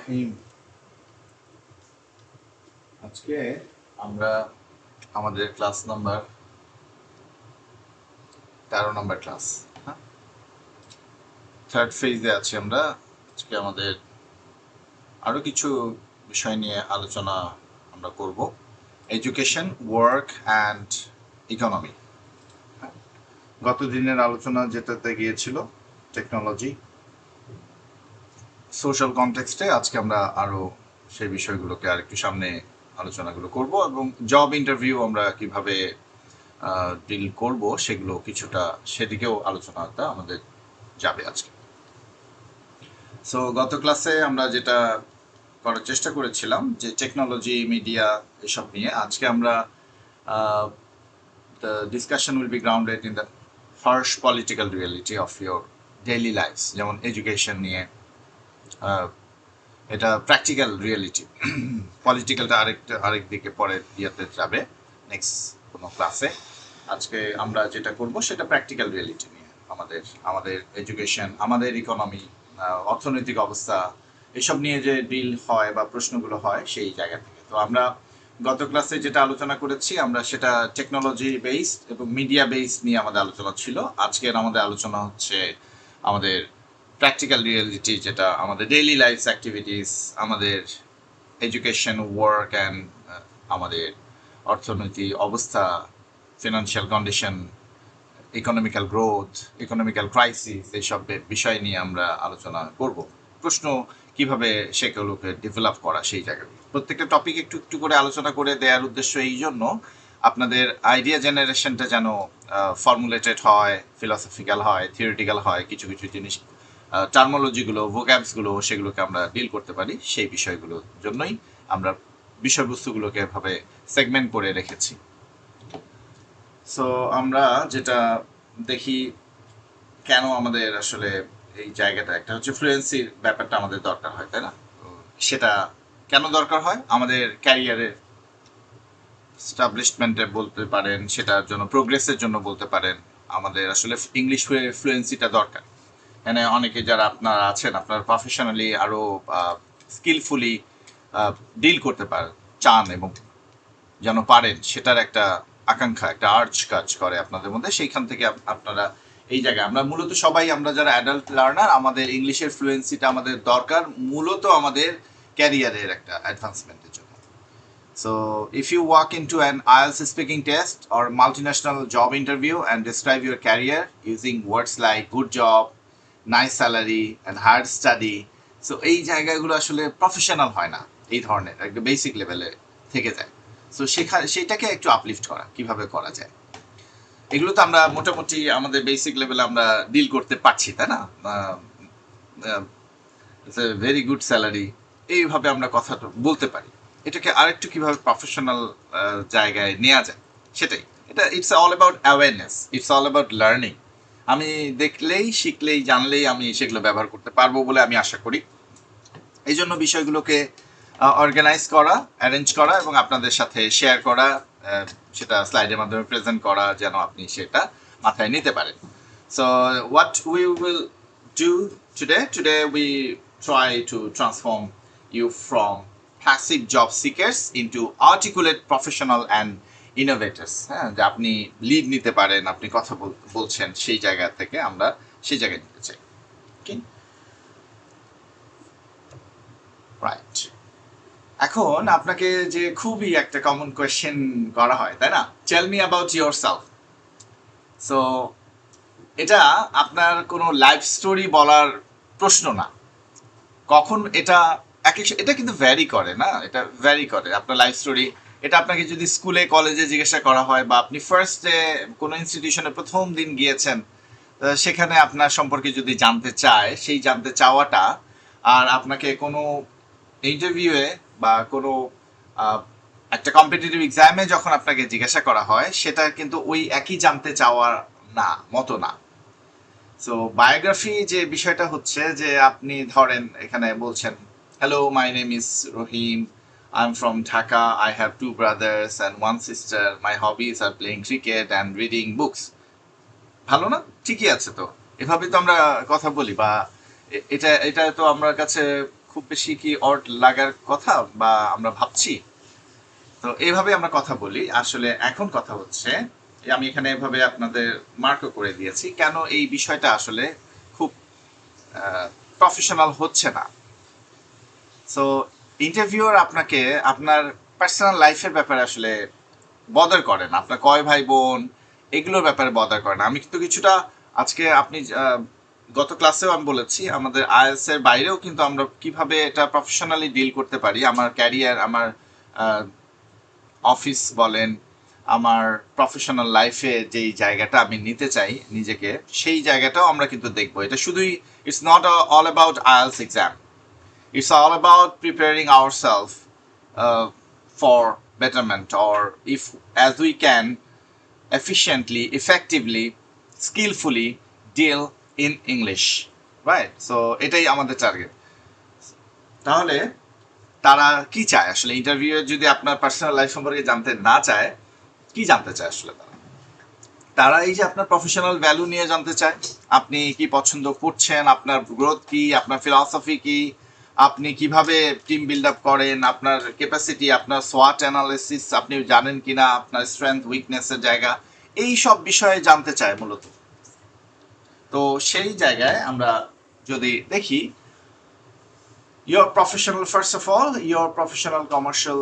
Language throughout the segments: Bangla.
রহিম। আজকে আমরা আমাদের ক্লাস নাম্বার 13 নম্বর ক্লাস, হ্যাঁ, থার্ড ফেজে আছি আমরা। আজকে আমাদের আরো কিছু বিষয় নিয়ে আলোচনা আমরা করব। Education, work and economy. গত দিনের আলোচনা যেটাতে গিয়েছিল টেকনোলজি, সোশ্যাল কনটেক্সটে, আজকে আমরা আরো সেই বিষয়গুলোকে আরেকটু সামনে আলোচনাগুলো করব এবং জব ইন্টারভিউ আমরা কিভাবে ডিল করব সেগুলো কিছুটা সেদিকেও আলোচনাটা আমাদের যাবে আজকে। সো গত ক্লাসে আমরা যেটা করার চেষ্টা করেছিলাম যে টেকনোলজি, মিডিয়া এসব নিয়ে, আজকে আমরা the discussion will be grounded in the harsh political reality of your daily lifes. যেমন এডুকেশন নিয়ে, এটা প্র্যাকটিক্যাল রিয়েলিটি। পলিটিক্যালটা আরেক দিকে পরে ইয়েতে যাবে নেক্সট কোনো ক্লাসে। আজকে আমরা যেটা করব সেটা প্র্যাকটিক্যাল রিয়েলিটি নিয়ে, আমাদের এডুকেশন, আমাদের ইকোনমি, অর্থনৈতিক অবস্থা, এসব নিয়ে যে ডিল হয় বা প্রশ্নগুলো হয় সেই জায়গা থেকে। তো আমরা গত ক্লাসে যেটা আলোচনা করেছি আমরা সেটা টেকনোলজি বেসড এবং মিডিয়া বেসড নিয়ে আমাদের আলোচনা ছিল। আজকের আমাদের আলোচনা হচ্ছে আমাদের প্র্যাকটিক্যাল রিয়েলিটি, যেটা আমাদের ডেইলি লাইফ অ্যাক্টিভিটিস, আমাদের এডুকেশন, ওয়ার্ক অ্যান্ড আমাদের অর্থনৈতিক অবস্থা, financial condition, economical growth, economical crisis, এইসব বিষয় নিয়ে আমরা আলোচনা করব। প্রশ্ন কিভাবে সেগুলোকে ডেভেলপ করা, সেই জায়গায় প্রত্যেকটা টপিক একটু একটু করে আলোচনা করে দেওয়ার উদ্দেশ্য এই জন্য আপনাদের আইডিয়া জেনারেশনটা যেন ফর্মুলেটেড হয়, ফিলসফিক্যাল হয়, থিওরিটিক্যাল হয়, কিছু কিছু জিনিস, টার্মোলজিগুলো, ভোক্যাবসগুলো, সেগুলোকে আমরা ডিল করতে পারি। সেই বিষয়গুলোর জন্যই আমরা বিষয়বস্তুগুলোকে এভাবে সেগমেন্ট করে রেখেছি। সো আমরা যেটা দেখি, কেন আমাদের আসলে এই জায়গাটা, একটা হচ্ছে ফ্লুয়েন্সির ব্যাপারটা আমাদের দরকার হয়, তাই না? সেটা কেন দরকার হয়? আমাদের ক্যারিয়ারের স্টাবলিশমেন্টে বলতে পারেন, সেটার জন্য প্রোগ্রেসের জন্য বলতে পারেন, আমাদের আসলে ইংলিশ ফ্লুয়েন্সিটা দরকার। এখানে অনেকে যারা আপনারা আছেন, আপনারা প্রফেশনালি আরও স্কিলফুলি ডিল করতে পারেন চান এবং যেন পারেন, সেটার একটা আকাঙ্ক্ষা, একটা আর্জ কাজ করে আপনাদের মধ্যে। সেইখান থেকে আপনারা এই জায়গায়, আমরা মূলত সবাই, আমরা যারা অ্যাডাল্ট লার্নার, আমাদের ইংলিশের ফ্লুয়েন্সিটা আমাদের দরকার মূলত আমাদের ক্যারিয়ারের একটা অ্যাডভান্সমেন্টের জন্য। So, if you walk into an IELTS speaking test or multinational job interview and describe your career using words like good job, nice salary and hard study, so এই জায়গাগুলো আসলে প্রফেশনাল হয় না, এই ধরনের একটা বেসিক লেভেলে থেকে যায়। সো সেটাকে একটু আপলিফট করা কিভাবে করা যায়, এগুলো তো আমরা মোটামুটি আমাদের বেসিক লেভেলে আমরা ডিল করতে পারছি, তাই না? ভেরি গুড স্যালারি, এইভাবে আমরা কথা বলতে পারি। এটাকে আরেকটু কিভাবে প্রফেশনাল জায়গায় নেওয়া যায়, সেটাই এটা। It's all about awareness, it's all about learning. আমি দেখলেই, শিখলেই, জানলেই আমি সেগুলো ব্যবহার করতে পারবো বলে আমি আশা করি। এই জন্য বিষয়গুলোকে অর্গানাইজ করা, অ্যারেঞ্জ করা এবং আপনাদের সাথে শেয়ার করা, সেটা স্লাইডের মাধ্যমে প্রেজেন্ট করা, যেন আপনি সেটা মাথায় নিতে পারেন। So what we will do today we try to transform you from passive job seekers into articulate professional and innovators. হ্যাঁ, যে আপনি লিড নিতে পারেন, আপনি কথা বলছেন, সেই জায়গা থেকে আমরা সেই জায়গায় নিতে চাই। ওকে, রাইট। এখন আপনাকে যে খুবই একটা কমন কোয়েশ্চেন করা হয়, তাই না? Tell me about yourself. So এটা আপনার কোনো লাইফ স্টোরি বলার প্রশ্ন না। কখন এটা এটা কিন্তু ভ্যারি করে, না? এটা ভ্যারি করে আপনার লাইফ স্টোরি। এটা আপনাকে যদি স্কুলে কলেজে জিজ্ঞাসা করা হয়, বা আপনি ফার্স্ট ডে কোনো ইনস্টিটিউশনে প্রথম দিন গিয়েছেন, সেখানে আপনার সম্পর্কে যদি জানতে চায়, সেই জানতে চাওয়াটা আর আপনাকে কোনো ইন্টারভিউয়ে বা কোনো একটা কম্পিটিটিভ এক্সামে যখন আপনাকে জিজ্ঞাসা করা হয়, সেটা কিন্তু ওই একই জানতে চাওয়ার না, মতো না। সো বায়োগ্রাফি যে বিষয়টা হচ্ছে, যে আপনি ধরেন এখানে বলছেন, hello, my name is Rahim, I am from Dhaka, I have 2 brothers and 1 sister, my hobbies are playing cricket and reading books. ভালো না? ঠিকই আছে তো। এভাবে তো আমরা কথা বলি, বা এটা এটা তো আমার কাছে খুব খুব বেশি কি অড লাগার কথা বা আমরা ভাবছি? তো এইভাবে আমরা কথা বলি। আসলে এখন কথা হচ্ছে, আমি এখানে এভাবে আপনাদের মার্কও করে দিয়েছি, কেন এই বিষয়টা আসলে খুব প্রফেশনাল হচ্ছে না। সো ইন্টারভিউয়ার আপনাকে আপনার পার্সোনাল লাইফের ব্যাপারে আসলে বদার করে না, আপনার কয় ভাই বোন এগুলোর ব্যাপারে বদার করে না। আমি কিন্তু কিছুটা আজকে আপনি গত ক্লাসেও আমি বলেছি, আমাদের আইএলটিএস এর বাইরেও কিন্তু আমরা কিভাবে এটা প্রফেশনালি ডিল করতে পারি। আমার ক্যারিয়ার, আমার অফিস বলেন, আমার প্রফেশনাল লাইফে যেই জায়গাটা আমি নিতে চাই নিজেকে, সেই জায়গাটাও আমরা কিন্তু দেখবো। এটা শুধুই, it's not all about IELTS exam, it's all about preparing ourselves for betterment, or if as we can efficiently, effectively, skillfully deal in English, right? So এটাই আমাদের টার্গেট। তাহলে তারা কি চায় আসলে? ইন্টারভিউ যদি আপনার পার্সোনাল লাইফ সম্পর্কে জানতে না চায়, কি জানতে চায় আসলে? তারা এই যে আপনার প্রফেশনাল ভ্যালু নিয়ে জানতে চায়, আপনি কি পছন্দ করছেন, আপনার গ্রোথ কি, আপনার ফিলসফি কি, আপনি কিভাবে টিম বিল্ড আপ করেন, আপনার ক্যাপাসিটি, আপনার সোয়াট অ্যানালিসিস আপনি জানেন কিনা, আপনার স্ট্রেংথ উইকনেসের জায়গা, এই সব বিষয়ে জানতে চায় মূলত। তো সেই জায়গায় আমরা যদি দেখি, your professional, first of all, your professional commercial,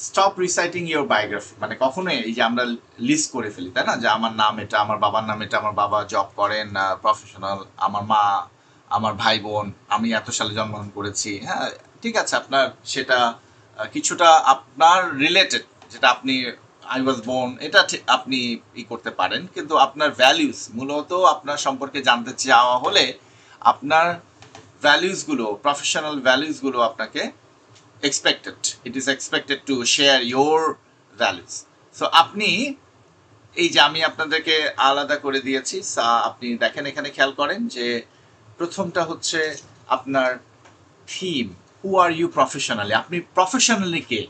stop reciting your biography। মানে কখনোই এই যে আমরা লিস্ট করে ফেলি, তাই না, যে আমার নাম এটা, আমার বাবার নাম এটা, আমার বাবা জব করেন, প্রফেশনাল, আমার মা, আমার ভাই বোন, আমি এত সালে জন্মগ্রহণ করেছি। হ্যাঁ, ঠিক আছে, আপনার সেটা কিছুটা আপনার রিলেটেড, যেটা আপনি আই ওয়াজ বোর্ন, এটা আপনি করতে পারেন, কিন্তু আপনার ভ্যালিউস, মূলত আপনার সম্পর্কে জানতে চাওয়া হলে আপনার ভ্যালিউসগুলো, প্রফেশনাল ভ্যালিউসগুলো আপনাকে expected, it is expected to share your values. So আপনি এই যে আমি আপনাদেরকে আলাদা করে দিয়েছি, আপনি দেখেন এখানে খেয়াল করেন যে প্রথমটা হচ্ছে আপনার theme, who are you professionally, আপনি প্রফেশনালি কে,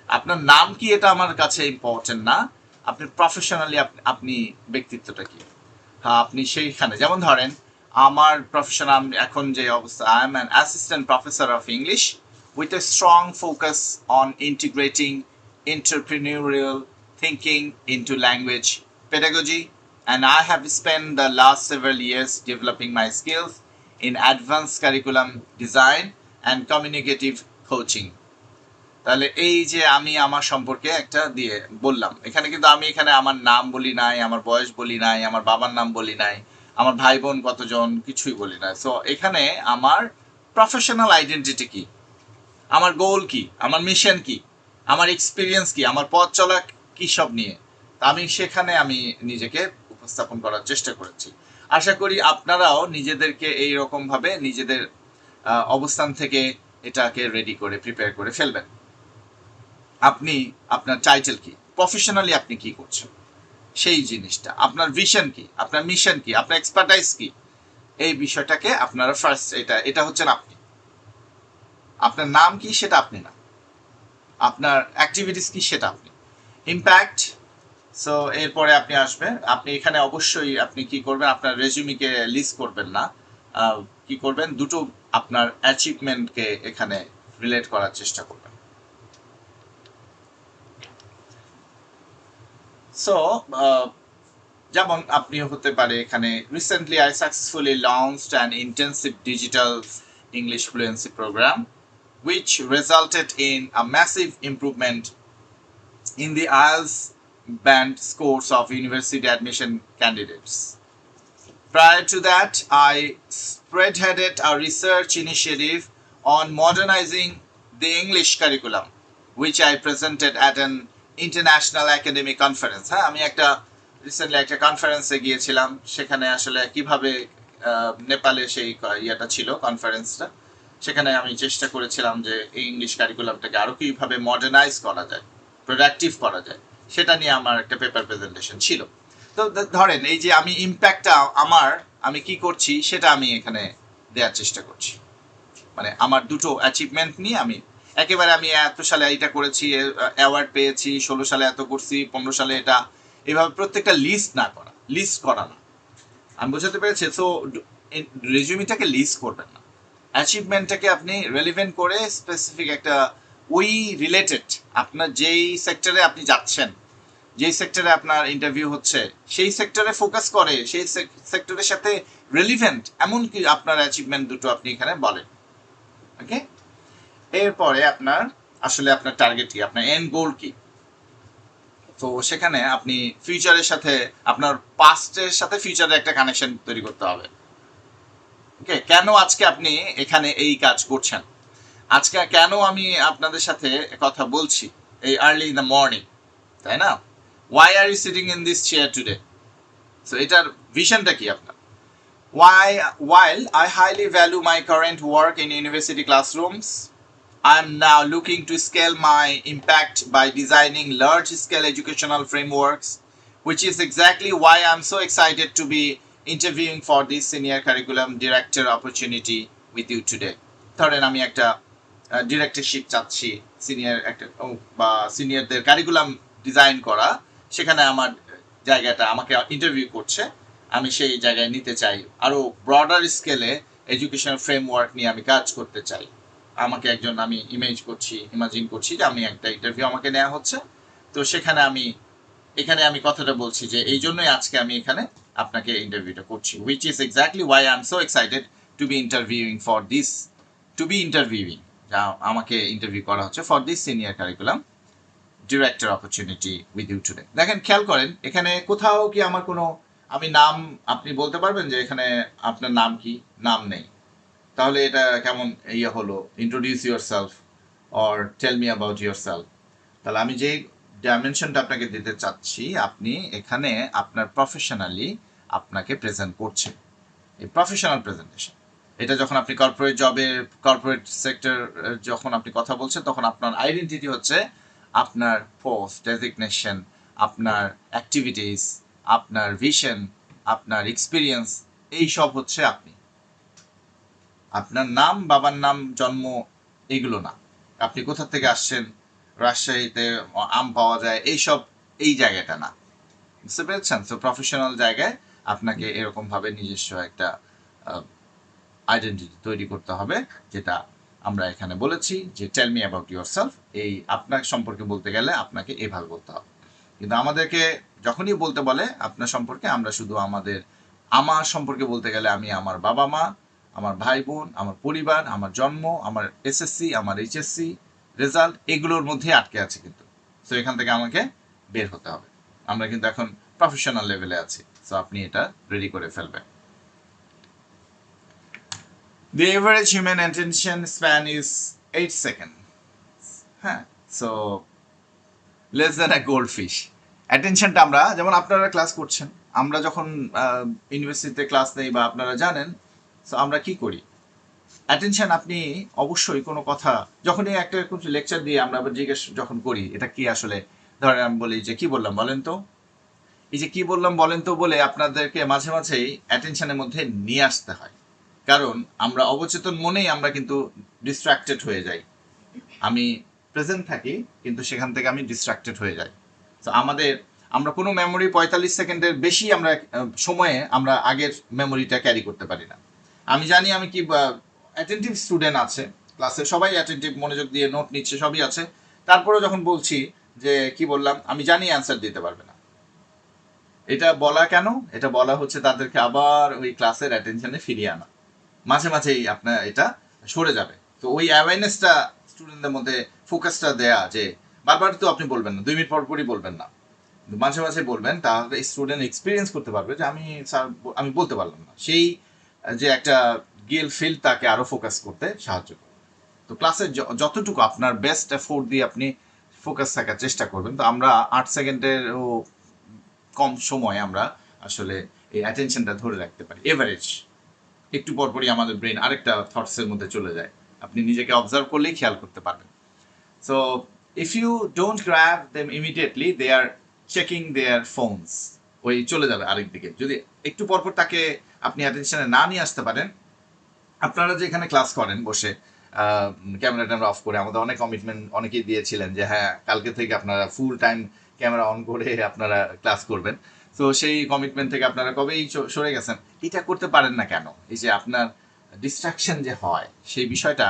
আপনার নাম কি এটা আমার কাছে ইম্পর্টেন্ট না, আপনি প্রফেশনালি আপনি ব্যক্তিত্বটা কি। হ্যাঁ, আপনি সেইখানে যেমন ধরেন আমার প্রফেশন এখন যে অবস্থা, I am an assistant professor of English with a strong focus on integrating entrepreneurial thinking into language pedagogy, and I have spent the last several years developing my skills in advanced curriculum design and communicative coaching। তাহলে এই যে আমি আমার সম্পর্কে একটা দিয়ে বললাম, এখানে কিন্তু আমি এখানে আমার নাম বলি নাই, আমার বয়স বলি নাই, আমার বাবার নাম বলি নাই, আমার ভাই বোন কতজন কিছুই বলি নাই। সো এখানে আমার প্রফেশনাল আইডেন্টিটি কি, আমার গোল কি, আমার মিশন কি, আমার এক্সপিরিয়েন্স কি, আমার পথ চলা কি, সব নিয়ে আমি সেখানে আমি নিজেকে উপস্থাপন করার চেষ্টা করেছি। আশা করি আপনারাও নিজেদেরকে এই রকম ভাবে নিজেদের অবস্থান থেকে এটাকে রেডি করে প্রিপেয়ার করে ফেলবেন। আপনি আপনার টাইটেল কি, প্রফেশনালি আপনি কি করছেন, সেই জিনিসটা, আপনার ভিশন কি, আপনার মিশন কি, আপনার এক্সপার্টাইজ কি, এই বিষয়টাকে আপনারা ফার্স্ট, এটা হচ্ছেন আপনি। আপনার নাম কি সেটা আপনি না, আপনার অ্যাক্টিভিটিস কি সেটা আপনি, ইম্প্যাক্ট। সো এরপরে আপনি আসবেন, আপনি এখানে অবশ্যই আপনি কি করবেন, আপনার রেজিউমিকে লিস্ট করবেন না, কি করবেন, দুটো আপনার অ্যাচিভমেন্টকে এখানে রিলেট করার চেষ্টা করবেন। সো যেমন আপনি হতে পারে এখানে, recently I successfully launched an intensive digital English fluency program which resulted in a massive improvement in the IELTS band scores of university admission candidates. Prior to that, I spearheaded a research initiative on modernizing the English curriculum, which I presented at an international academic conference. হ্যাঁ, আমি একটা রিসেন্টলি একটা কনফারেন্সে গিয়েছিলাম, সেখানে আসলে কিভাবে নেপালে সেই ইয়েটা ছিল কনফারেন্সটা, সেখানে আমি চেষ্টা করেছিলাম যে এই ইংলিশ কারিকুলামটাকে আরও কীভাবে মডার্নাইজ করা যায়, প্রোডাক্টিভ করা যায়, সেটা নিয়ে আমার একটা পেপার প্রেজেন্টেশন ছিল। তো ধরেন এই যে আমি ইম্প্যাক্টটা আমি কি করছি সেটা আমি এখানে দেওয়ার চেষ্টা করছি, মানে আমার দুটো অ্যাচিভমেন্ট নিয়ে আমি একেবারে আমি এত সালে এটা করেছি, অ্যাওয়ার্ড পেয়েছি, 16 সালে এত করছি, 15 সালে এটা, এভাবে প্রত্যেকটা লিস্ট করা না। আমি বোঝাতে পেরেছি? সো রেজিউমিটাকে লিস্ট করবেন না, অ্যাচিভমেন্টটাকে আপনি রেলিভেন্ট করে স্পেসিফিক একটা ওই রিলেটেড আপনার যেই সেক্টরে আপনি যাচ্ছেন, যেই সেক্টরে আপনার ইন্টারভিউ হচ্ছে সেই সেক্টরে ফোকাস করে, সেই সেক্টরের সাথে রেলিভেন্ট এমন কি আপনার অ্যাচিভমেন্ট দুটো আপনি এখানে বলেন। ওকে, এরপরে আপনার আসলে আপনার টার্গেট কি, আপনার এন্ড গোল কি। তো সেখানে আপনি ফিউচারের সাথে আপনার পাস্টের সাথে ফিউচারের একটা কানেকশন তৈরি করতে হবে। ওকে, কেন আজকে আপনি এখানে এই কাজ করছেন, আজকে কেন আমি আপনাদের সাথে কথা বলছি এই আর্লি ইন দ্য মর্নিং, তাই না? Why are you sitting in this chair today? So এটার ভিশনটা কি আপনার? While I highly value my current work in university classrooms, I'm now looking to scale my impact by designing large-scale educational frameworks, which is exactly why I'm so excited to be interviewing for this senior curriculum director opportunity with you today. ধরেন আমি একটা ডিরেক্টরশিপ চাচ্ছি, সিনিয়র একটা বা সিনিয়রদের কারিকুলাম ডিজাইন করা, সেখানে আমার জায়গাটা আমাকে ইন্টারভিউ করছে, আমি সেই জায়গায় নিতে চাই, আরও ব্রডার স্কেলে এডুকেশনাল ফ্রেমওয়ার্ক নিয়ে আমি কাজ করতে চাই। আমাকে একজন, আমি ইমাজিন করছি যে আমি একটা ইন্টারভিউ আমাকে নেওয়া হচ্ছে, তো সেখানে এখানে আমি কথাটা বলছি যে এই জন্যই আজকে আমি এখানে আপনাকে ইন্টারভিউটা করছি, which is exactly why I am so excited to be interviewing যা আমাকে ইন্টারভিউ করা হচ্ছে for this senior curriculum director opportunity with you today. দেখেন, খেয়াল করেন, এখানে কোথাও কি আমার কোনো আমি নাম, আপনি বলতে পারবেন যে এখানে আপনার নাম কি? নাম নেই। তাহলে এটা কেমন ইয়ে হলো, introduce yourself or tell me about yourself. তাহলে আমি যে ডাইমেনশনটা আপনাকে দিতে চাচ্ছি, আপনি এখানে আপনার প্রফেশনালি আপনাকে প্রেজেন্ট করছেন, এই প্রফেশনাল প্রেজেন্টেশন। এটা যখন আপনি কর্পোরেট সেক্টর যখন আপনি কথা বলছেন, তখন আপনার আইডেন্টিটি হচ্ছে আপনার পোস্ট ডেজিগনেশন, আপনার অ্যাক্টিভিটিস, আপনার ভিশন, আপনার এক্সপিরিয়েন্স, এই সব হচ্ছে আপনি। আপনার নাম, বাবার নাম, জন্ম, এগুলো না। আপনি কোথা থেকে আসছেন, রাজশাহীতে আম পাওয়া যায়, এইসব, এই জায়গাটা না। বুঝতে পেরেছেন? তো প্রফেশনাল জায়গায় আপনাকে এরকমভাবে নিজস্ব একটা আইডেন্টিটি তৈরি করতে হবে, যেটা আমরা এখানে বলেছি যে tell me about yourself. এই আপনার সম্পর্কে বলতে গেলে আপনাকে এভাবে বলতে হবে। কিন্তু আমাদেরকে যখনই বলতে বলে আপনার সম্পর্কে, আমরা শুধু আমার সম্পর্কে বলতে গেলে আমি আমার বাবা মা, আমার ভাই বোন, আমার পরিবার, আমার জন্ম, আমার এসএসসি, আমার এইচএসসি রেজাল্ট, এগুলোর মধ্যে আটকে আছে কিন্তু। সো এখান থেকে আমাকে বের হতে হবে। আমরা কিন্তু এখন প্রফেশনাল লেভেলে আছি। সো আপনি এটা রেডি করে ফেলবেন। The average human attention span is 8 seconds. হ্যাঁ, so less than a gold fish. অ্যাটেনশনটা আমরা, যেমন আপনারা ক্লাস করছেন, আমরা যখন ইউনিভার্সিটিতে ক্লাস নেই বা আপনারা জানেন, সো আমরা কি করি, অ্যাটেনশন আপনি অবশ্যই কোনো কথা যখনই একটা লেকচার দিয়ে আমরা আবার জিজ্ঞেস যখন করি এটা কি আসলে, ধরেন আমি বলি যে কি বললাম বলেন তো, এই যে কি বললাম বলেন তো বলে আপনাদেরকে মাঝে মাঝেই অ্যাটেনশনের মধ্যে নিয়ে আসতে হয়, কারণ আমরা অবচেতন মনেই আমরা কিন্তু ডিস্ট্রাক্টেড হয়ে যাই। আমি প্রেজেন্ট থাকি কিন্তু সেখান থেকে আমি ডিস্ট্রাক্টেড হয়ে যাই। তো আমরা কোনো মেমোরি 45 সেকেন্ডের বেশি আমরা সময়ে আমরা আগের মেমোরিটা ক্যারি করতে পারি না। আমি জানি আমি কি অ্যাটেন্টিভ স্টুডেন্ট আছে ক্লাসে, সবাই অ্যাটেন্টিভ, মনোযোগ দিয়ে নোট নিচ্ছে, সবই আছে, তারপরেও যখন বলছি যে কি বললাম, আমি জানি অ্যান্সার দিতে পারবে না। এটা বলা কেন? এটা বলা হচ্ছে তাদেরকে আবার ওই ক্লাসের অ্যাটেনশনে ফিরিয়ে আনা। মাঝে মাঝেই আপনার এটা সরে যাবে। তো ওই অ্যাওয়ারনেসটা স্টুডেন্টদের মধ্যে, ফোকাসটা দেয়া, যে বারবার তো আপনি বলবেন না, 2 মিনিট পর পরই বলবেন না, মাঝে মাঝে বলবেন, তাহলে স্টুডেন্ট এক্সপিরিয়েন্স করতে পারবে যে স্যার আমি বলতে পারলাম না, সেই যে একটা গিল ফিল তাকে আরো ফোকাস করতে সাহায্য করবে। তো ক্লাসে যতটুকু আপনার বেস্ট এফোর্ট দিয়ে আপনি ফোকাস থাকার চেষ্টা করবেন। তো আমরা 8 সেকেন্ডেরও কম সময় আমরা আসলে এই অ্যাটেনশনটা ধরে রাখতে পারি এভারেজ। একটু পরপরই আমাদের ব্রেন আরেকটা থটসের মধ্যে চলে যায়, আপনি নিজেকে অবজার্ভ করলেই খেয়াল করতে পারবেন। So if you don't grab them immediately, they are checking their phones, ওই চলে যাবে আরেক দিকে। যদি একটু পরপর তাকে আপনি অ্যাটেনশনে না নিয়ে আসতে পারেন, আপনারা যে এখানে ক্লাস করেন বসে ক্যামেরা ট্যামেরা অফ করে, আমাদের অনেক কমিটমেন্ট অনেকেই দিয়েছিলেন যে হ্যাঁ কালকে থেকে আপনারা ফুল টাইম ক্যামেরা অন করে আপনারা ক্লাস করবেন। তো সেই কমিটমেন্ট থেকে আপনারা কবেই সরে গেছেন। এটা করতে পারেন না কেন? এই যে আপনার ডিস্ট্রাকশন যে হয় সেই বিষয়টা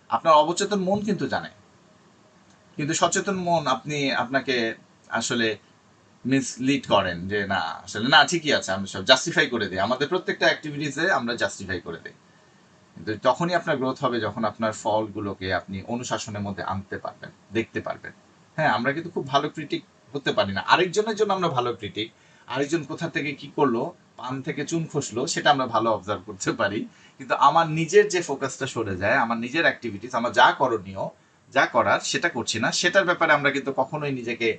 আপনার অবচেতন মন কিন্তু জানে, কিন্তু সচেতন মন আপনাকে আসলে মিসলিড করেন যে না আসলে না ঠিকই আছে, আমরা সব জাস্টিফাই করে দিই, আমাদের প্রত্যেকটা অ্যাক্টিভিটিসে আমরা জাস্টিফাই করে দিই। কিন্তু তখনই আপনার গ্রোথ হবে যখন আপনার ফলগুলোকে আপনি অনুশাসনের মধ্যে আনতে পারবেন, দেখতে পারবেন। হ্যাঁ, আমরা কিন্তু খুব ভালো ক্রিটিক হতে পারি না, আরেকজনের জন্য আমরা ভালো ক্রিটিক, আরেকজন কোথা থেকে কি করলো, পান থেকে চুন খসলো সেটা আমরা ভালো অবজার্ভ করতে পারি, কিন্তু আমার নিজের যে ফোকাসটা সরে যায়, আমার নিজের অ্যাক্টিভিটিস, আমার যা করণীয়, যা করার সেটা করছি না, সেটার ব্যাপারে আমরা কিন্তু কখনোই নিজেকে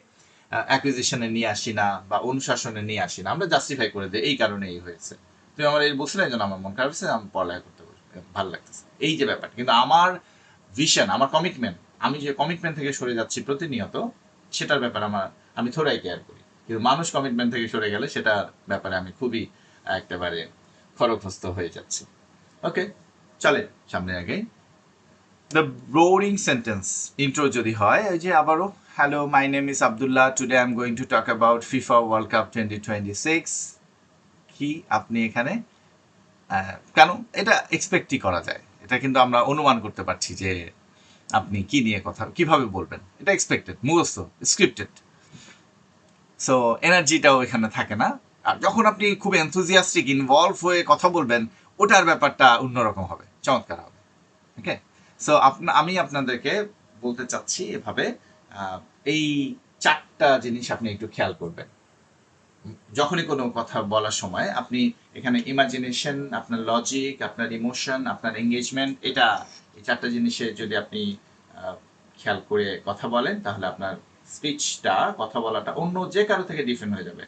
অ্যাকুইজিশনে নিয়ে আসি না বা অনুশাসনে নিয়ে আসি না, আমরা জাস্টিফাই করে দিই এই কারণে এই হয়েছে, তুমি আমার এই বলছিলে যেন আমার মন খারাপ হয়েছে, আমি পড়ালেখা করতে ভালো লাগতেছে, এই যে ব্যাপারটা। কিন্তু আমার ভিশন, আমার কমিটমেন্ট, আমি যে কমিটমেন্ট থেকে সরে যাচ্ছি প্রতিনিয়ত, সেটার ব্যাপারে আমি থোড়াই কেয়ার করি। কিন্তু মানুষ কমিটমেন্ট থেকে সরে গেলে সেটার ব্যাপারে আমি খুবই একেবারে খরগহস্ত হয়ে যাচ্ছি। ওকে, চলে সামনে আগে। দ্য বোরিং সেন্টেন্স ইন্ট্রো যদি হয়, ওই যে আবারও hello my name is Abdullah, today I am going to talk about FIFA world cup 2026। কি আপনি এখানে কেন, এটা এক্সপেক্টই করা যায়, এটা কিন্তু আমরা অনুমান করতে পারছি যে আপনি কি নিয়ে কথা কিভাবে বলবেন, এটা এক্সপেক্টেড, মুখস্থ, স্ক্রিপ্টেড। সো এনার্জিটাও এখানে থাকে না। আর যখন আপনি খুব এনথুজিয়াস্টিক ইনভলভ হয়ে কথা বলবেন, ওটার ব্যাপারটা অন্যরকম হবে, চমৎকার হবে। ওকে, সো আমি আপনাদেরকে বলতে চাচ্ছি এভাবে, এই 4টা জিনিস আপনি একটু খেয়াল করবেন যখনই কোনো কথা বলার সময়। আপনি এখানে ইমাজিনেশন, আপনার লজিক, আপনার ইমোশন, আপনার এঙ্গেজমেন্ট, এই 4টা জিনিসে যদি আপনি খেয়াল করে কথা বলেন, তাহলে আপনার স্পিচটা, কথা বলাটা অন্য যে কারো থেকে ডিফারেন্ট হয়ে যাবে।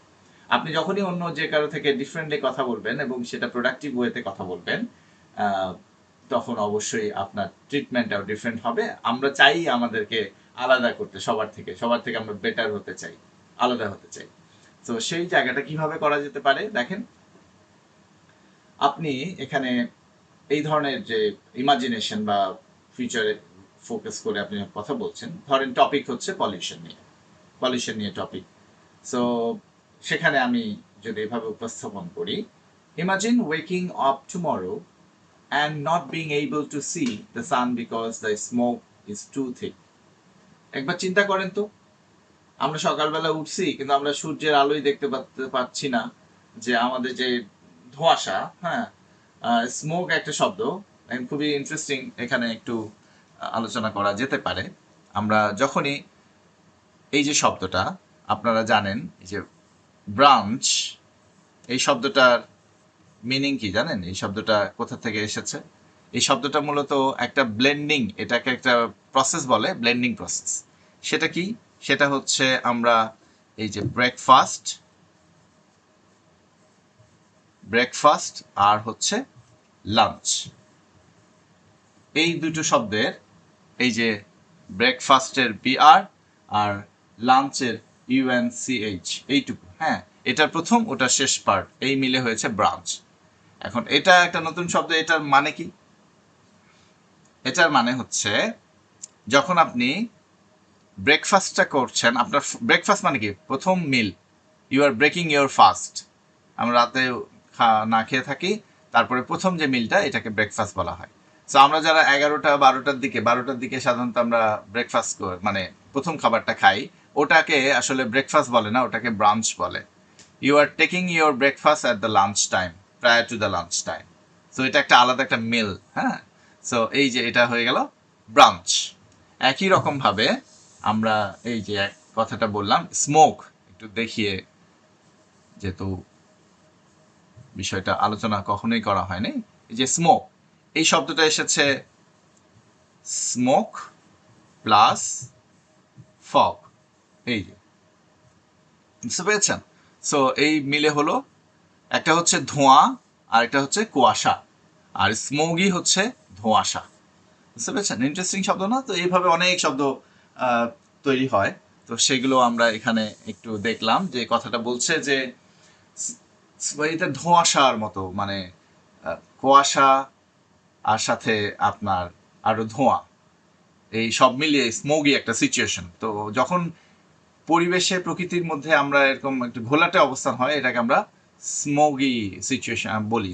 আপনি যখনই অন্য যে কারো থেকে ডিফারেন্টলি কথা বলবেন এবং সেটা প্রোডাক্টিভ ওয়েতে কথা বলবেন, তখন অবশ্যই আপনার ট্রিটমেন্টটাও ডিফারেন্ট হবে। আমরা চাই আমাদেরকে আলাদা করতে, সবার থেকে আমরা বেটার হতে চাই, আলাদা হতে চাই। তো সেই জায়গাটা কিভাবে করা যেতে পারে দেখেন, আপনি এখানে এই ধরনের যে ইমাজিনেশন বা ফিউচারে ফোকাস করে আপনি কথা বলছেন, ধরেন টপিক হচ্ছে পলিউশন নিয়ে টপিক। সো সেখানে আমি যদি এভাবে উপস্থাপন করি, imagine waking up tomorrow and not being able to see the sun because the smoke is too thick. একবার চিন্তা করেন তো, আমরা সকালবেলা উঠছি কিন্তু আমরা সূর্যের আলোই দেখতে পাচ্ছি না, যে আমাদের যে ধোঁয়াশা, হ্যাঁ, স্মোক একটা শব্দ, খুবই ইন্টারেস্টিং, এখানে একটু আলোচনা করা যেতে পারে। আমরা যখনই এই যে শব্দটা আপনারা জানেন, এই যে ব্রাঞ্চ, এই শব্দটার মিনিং কি জানেন, এই শব্দটা কোথা থেকে এসেছে? এই শব্দটা মূলত একটা ব্লেন্ডিং, এটাকে একটা প্রসেস বলে, ব্লেন্ডিং প্রসেস। সেটা কি? সেটা হচ্ছে আমরা এই যে ব্রেকফাস্ট আর হচ্ছে লাঞ্চ, এই দুটো শব্দের, এই যে ব্রেকফাস্টের বিআর আর লাঞ্চের ইউএনসিএইচ, এইটুকু, হ্যাঁ, এটার প্রথম ওটার শেষ পার্ট, এই মিলে হয়েছে ব্রাঞ্চ। এখন এটা একটা নতুন শব্দ, এটার মানে কি? এটার মানে হচ্ছে যখন আপনি ব্রেকফাস্টটা করছেন, আপনার ব্রেকফাস্ট মানে কি? প্রথম meal, you are breaking your fast. আমরা রাতে না খেয়ে থাকি, তারপরে প্রথম যে মিলটা, এটাকে ব্রেকফাস্ট বলা হয়। সো আমরা যারা 12টার দিকে সাধারণত আমরা ব্রেকফাস্ট মানে প্রথম খাবারটা খাই, ওটাকে আসলে ব্রেকফাস্ট বলে না, ওটাকে ব্রাঞ্চ বলে। You are taking your breakfast at the lunch time, prior to the lunch time. So এটা একটা আলাদা একটা মিল, হ্যাঁ। সো এই যে এটা হয়ে গেল ব্রাঞ্চ। একই রকমভাবে আমরা এই যে কথাটা বললাম স্মোক, একটু দেখিয়ে, যেহেতু বিষয়টা আলোচনা কখনোই করা হয়নি, এই যে স্মোক, এই শব্দটা এসেছে স্মোক প্লাস ফগ, এই যে, বুঝতে পেরেছেন? সো এই মিলে হলো, একটা হচ্ছে ধোঁয়া আর একটা হচ্ছে কুয়াশা, আর স্মোগই হচ্ছে ধোঁয়াশা। বুঝতে পেরেছেন? ইন্টারেস্টিং শব্দ না? তো এইভাবে অনেক শব্দ তৈরি হয়। তো সেগুলো আমরা এখানে একটু দেখলাম, যে কথাটা বলছে যে এটা ধোঁয়াশার মতো, মানে কুয়াশা আর সাথে আপনার আরো ধোঁয়া, এই সব মিলিয়ে স্মোগি একটা সিচুয়েশন। তো যখন পরিবেশে, প্রকৃতির মধ্যে আমরা এরকম একটু ঘোলাটে অবস্থান হয়, এটাকে আমরা স্মোগি সিচুয়েশন বলি।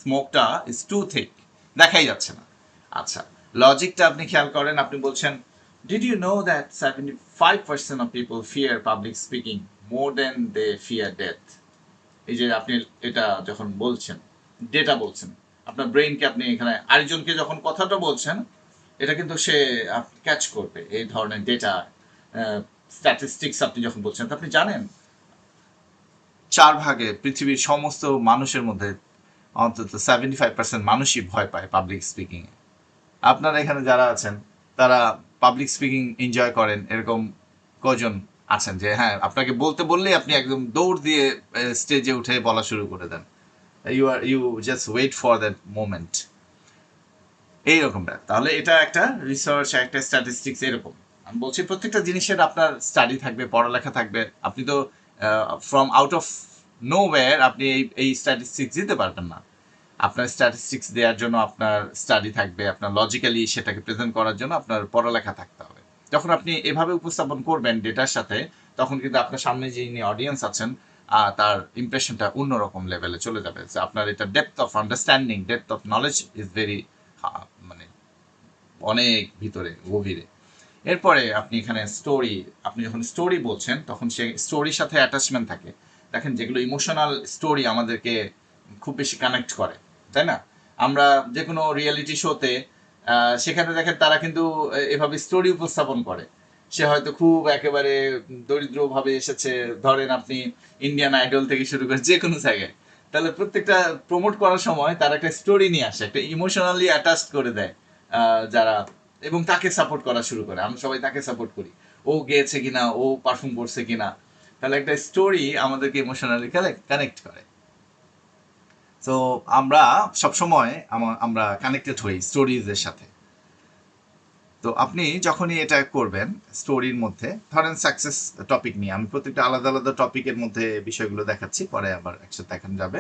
স্মোকটা ইজ টু থিক, দেখাই যাচ্ছে না। আচ্ছা, লজিকটা আপনি খেয়াল করেন, আপনি বলছেন did you know that 75% of people fear public speaking more than they fear death. এই যে আপনি এটা যখন বলছেন, ডেটা বলছেন, আপনার ব্রেইনকে আপনি এখানে আরেকজনকে যখন কথাটা বলছেন, এটা কিন্তু সে ক্যাচ করবে এই ধরনের ডেটা স্ট্যাটিস্টিক্স আপনি যখন বলছেন। তো আপনি জানেন 4 ভাগে পৃথিবীর সমস্ত মানুষের মধ্যে অন্তত 75% মানুষই ভয় পায় পাবলিক স্পিকিং এ। আপনারা এখানে যারা আছেন তারা পাবলিক স্পিকিং এনজয় করেন, এরকম কজন আছেন যে হ্যাঁ আপনাকে বলতে বললেই আপনি একদম দৌড় দিয়ে স্টেজে উঠে বলা শুরু করে দেন, you just wait for that moment, এইরকমটা। তাহলে এটা একটা রিসার্চ, একটা স্ট্যাটিস্টিক্স এরকম। আমি বলছি প্রত্যেকটা জিনিসের আপনার স্টাডি থাকবে, পড়ালেখা থাকবে। আপনি তো from out of no wire আপনি এই স্ট্যাটিস্টিক্স দিতে পারবেন না। আপনার স্ট্যাটিস্টিক্স দেওয়ার জন্য আপনার স্টাডি থাকবে, আপনার লজিক্যালি সেটাকে প্রেজেন্ট করার জন্য আপনার পড়ালেখা থাকতে হবে। যখন আপনি এভাবে উপস্থাপন করবেন ডেটার সাথে, তখন কিন্তু আপনার সামনে যিনি অডিয়েন্স আছেন তার ইমপ্রেশনটা অন্যরকম লেভেলে চলে যাবে। আপনার এটা depth of understanding, depth of knowledge is very, মানে অনেক ভিতরে গভীরে। এরপরে আপনি এখানে স্টোরি, আপনি যখন স্টোরি বলছেন তখন সে স্টোরির সাথে অ্যাটাচমেন্ট থাকে। দেখেন যেগুলো ইমোশনাল স্টোরি আমাদেরকে খুব বেশি কানেক্ট করে, তাই না? আমরা যে কোনো রিয়েলিটি শোতে সেখানে দেখেন তারা কিন্তু এভাবে স্টোরি উপস্থাপন করে। সে হয়তো খুব একেবারে দরিদ্রভাবে এসেছে, ধরেন আপনি ইন্ডিয়ান আইডল থেকে শুরু করে যে কোনো জায়গায়, তাহলে প্রত্যেকটা প্রমোট করার সময় তারা একটা স্টোরি নিয়ে আসে, একটা ইমোশনালি অ্যাটাচড করে দেয় যারা, এবং তাকে সাপোর্ট করা শুরু করে। আমরা সবাই তাকে সাপোর্ট করি, ও গেয়েছে কিনা, ও পারফর্ম করছে কিনা। তাহলে একটা স্টোরি আমাদেরকে ইমোশনালি কানেক্ট করে। তো আমরা সবসময় আমরা কানেক্টেড হই স্টোরিজের সাথে। তো আপনি যখনই এটা করবেন স্টোরির মধ্যে, ধরেন সাকসেস টপিক নিয়ে, আমি প্রত্যেকটা আলাদা আলাদা টপিকের মধ্যে বিষয়গুলো দেখাচ্ছি, পরে আবার একসাথে দেখানো যাবে।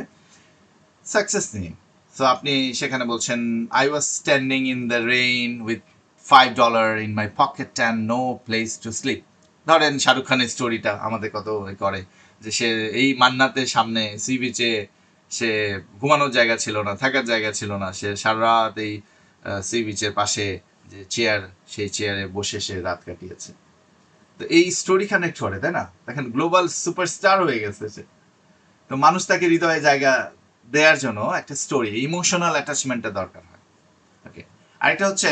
সাকসেস নিয়ে, তো আপনি সেখানে বলছেন I was standing in the rain with $5 in my pocket and no place to sleep. ধরেন শাহরুখ খানের স্টোরিটা আমাদের কত করে, যে সে এই মান্নাতের সামনে সি বিচে সে ঘুমানোর জায়গা ছিল না, থাকার জায়গা ছিল না, সে সারা রাত এই সি বিচের পাশে যে চেয়ার, সেই চেয়ারে বসে সে রাত কাটিয়েছে। তো এই স্টোরি কানেক্ট করে, তাই না? দেখেন গ্লোবাল সুপারস্টার হয়ে গেছে সে। তো মানুষ তাকে হৃদয়ে জায়গা দেওয়ার জন্য একটা স্টোরি, ইমোশনাল অ্যাটাচমেন্টের দরকার হয়। ওকে, আরেকটা হচ্ছে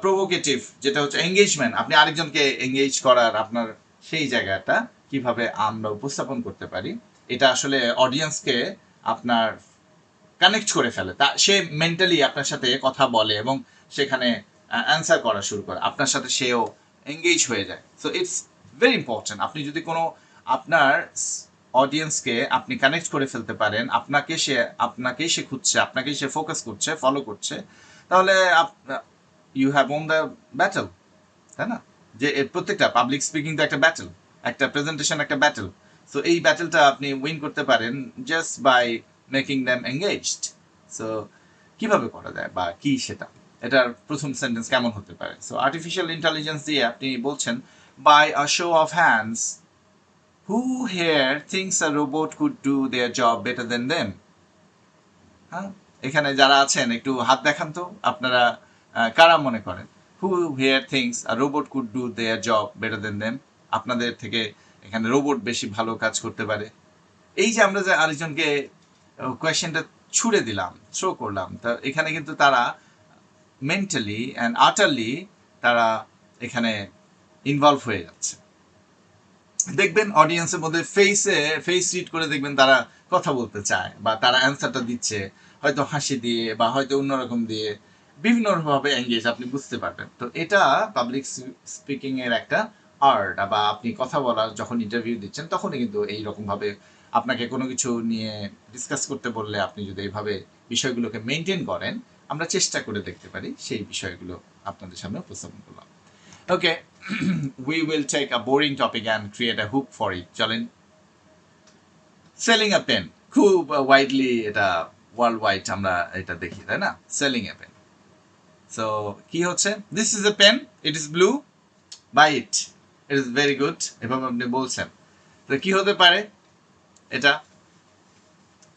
প্রভোকেটিভ, যেটা হচ্ছে এঙ্গেজমেন্ট। আপনি আরেকজনকে এঙ্গেজ করার আপনার সেই জায়গাটা কিভাবে আমরা উপস্থাপন করতে পারি, এটা আসলে অডিয়েন্সকে আপনার কানেক্ট করে ফেলে। তা সে মেন্টালি আপনার সাথে কথা বলে এবং সেখানে অ্যান্সার করা শুরু করে, আপনার সাথে সেও এঙ্গেজ হয়ে যায়। So it's very important. আপনি যদি কোনো আপনার অডিয়েন্সকে আপনি কানেক্ট করে ফেলতে পারেন, আপনাকেই সে খুঁজছে, আপনাকেই সে ফোকাস করছে, ফলো করছে, তাহলে you have won the battle, তাই না? যে প্রত্যেকটা পাবলিক স্পিকিং তো একটা ব্যাটল, একটা প্রেজেন্টেশন একটা ব্যাটল। সো এই ব্যাটলটা আপনি উইন করতে পারেন just by making them engaged. So কিভাবে করা যায় বা কি সেটা, এটার প্রথম সেন্টেন্স কেমন হতে পারে? সো আর্টিফিশিয়াল ইন্টেলিজেন্স দিয়ে আপনি বলছেন by a show of hands who here thinks a robot could do their job better than them. হ্যাঁ, এখানে যারা আছেন একটু হাত দেখান তো, আপনারা কারা মনে করেন who here thinks a robot could do their job better than them? আপনাদের থেকে এখানে রোবট বেশি ভালো কাজ করতে পারে। এই যে আমরা যে আরেকজনকে কোয়েশ্চেনটা ছুড়ে দিলাম, থ্রো করলাম, তা এখানে কিন্তু তারা মেন্টালি অ্যান্ড আটারলি তারা এখানে ইনভলভ হয়ে যাচ্ছে। দেখবেন অডিয়েন্সের মধ্যে ফেস রিড করে দেখবেন তারা কথা বলতে চায় বা তারা অ্যান্সারটা দিচ্ছে, হয়তো হাসি দিয়ে বা হয়তো অন্যরকম দিয়ে, বিভিন্নভাবে এঙ্গেজ, আপনি বুঝতে পারবেন। তো এটা পাবলিক স্পিকিং এর একটা আর্ট। বা আপনি কথা বলার যখন ইন্টারভিউ দিচ্ছেন তখনই কিন্তু এইরকমভাবে আপনাকে কোনো কিছু নিয়ে ডিসকাস করতে বললে আপনি যদি এইভাবে বিষয়গুলোকে মেনটেন করেন, আমরা চেষ্টা করে দেখতে পারি সেই বিষয়গুলো আপনাদের সামনে উপস্থাপন করলাম। Okay, we will take a boring topic and create a hook for it. চলেন, সেলিং a pen, খুব ওয়াইডলি এটা ওয়ার্ল্ড ওয়াইড আমরা এটা দেখি, তাই না? Selling a pen. So কি হচ্ছে, this is a pen, it is blue, buy it, it is very good, এভাবে আপনি বলছেন। তো কি হতে পারে এটা?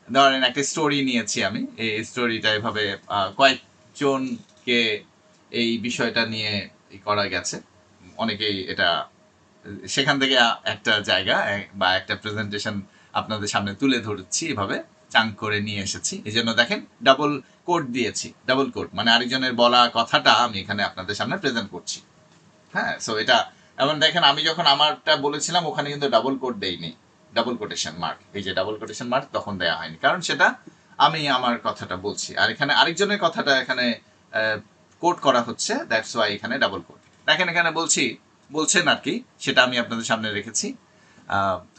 ধরেন একটা স্টোরি নিয়েছি আমি, এই স্টোরিটা এভাবে কয়েকজনকে এই বিষয়টা নিয়ে করা গেছে, অনেকেই এটা সেখান থেকে একটা জায়গা বা একটা প্রেজেন্টেশন আপনাদের সামনে তুলে ধরছি, এভাবে চাঙ্ক করে নিয়ে এসেছি। এই জন্য দেখেন ডাবল কোড দিয়েছি, ডাবল কোড মানে আরেকজনের বলা কথাটা আমি এখানে আপনাদের সামনে প্রেজেন্ট করছি। হ্যাঁ, সো এটা এমন দেখেন আমি যখন আমারটা বলেছিলাম ওখানে কিন্তু ডাবল কোড দেইনি, ডাবল কোটেশন মার্ক, এই যে ডাবল কোটেশন মার্ক তখন দেয়া হয়নি, কারণ সেটা আমি আমার কথাটা বলছি, আর এখানে আরেকজনের কথাটা এখানে কোড করা হচ্ছে, দ্যাটস ওয়াই এখানে ডাবল কোড। দেখেন এখানে বলছেন আর কি, সেটা আমি আপনাদের সামনে রেখেছি,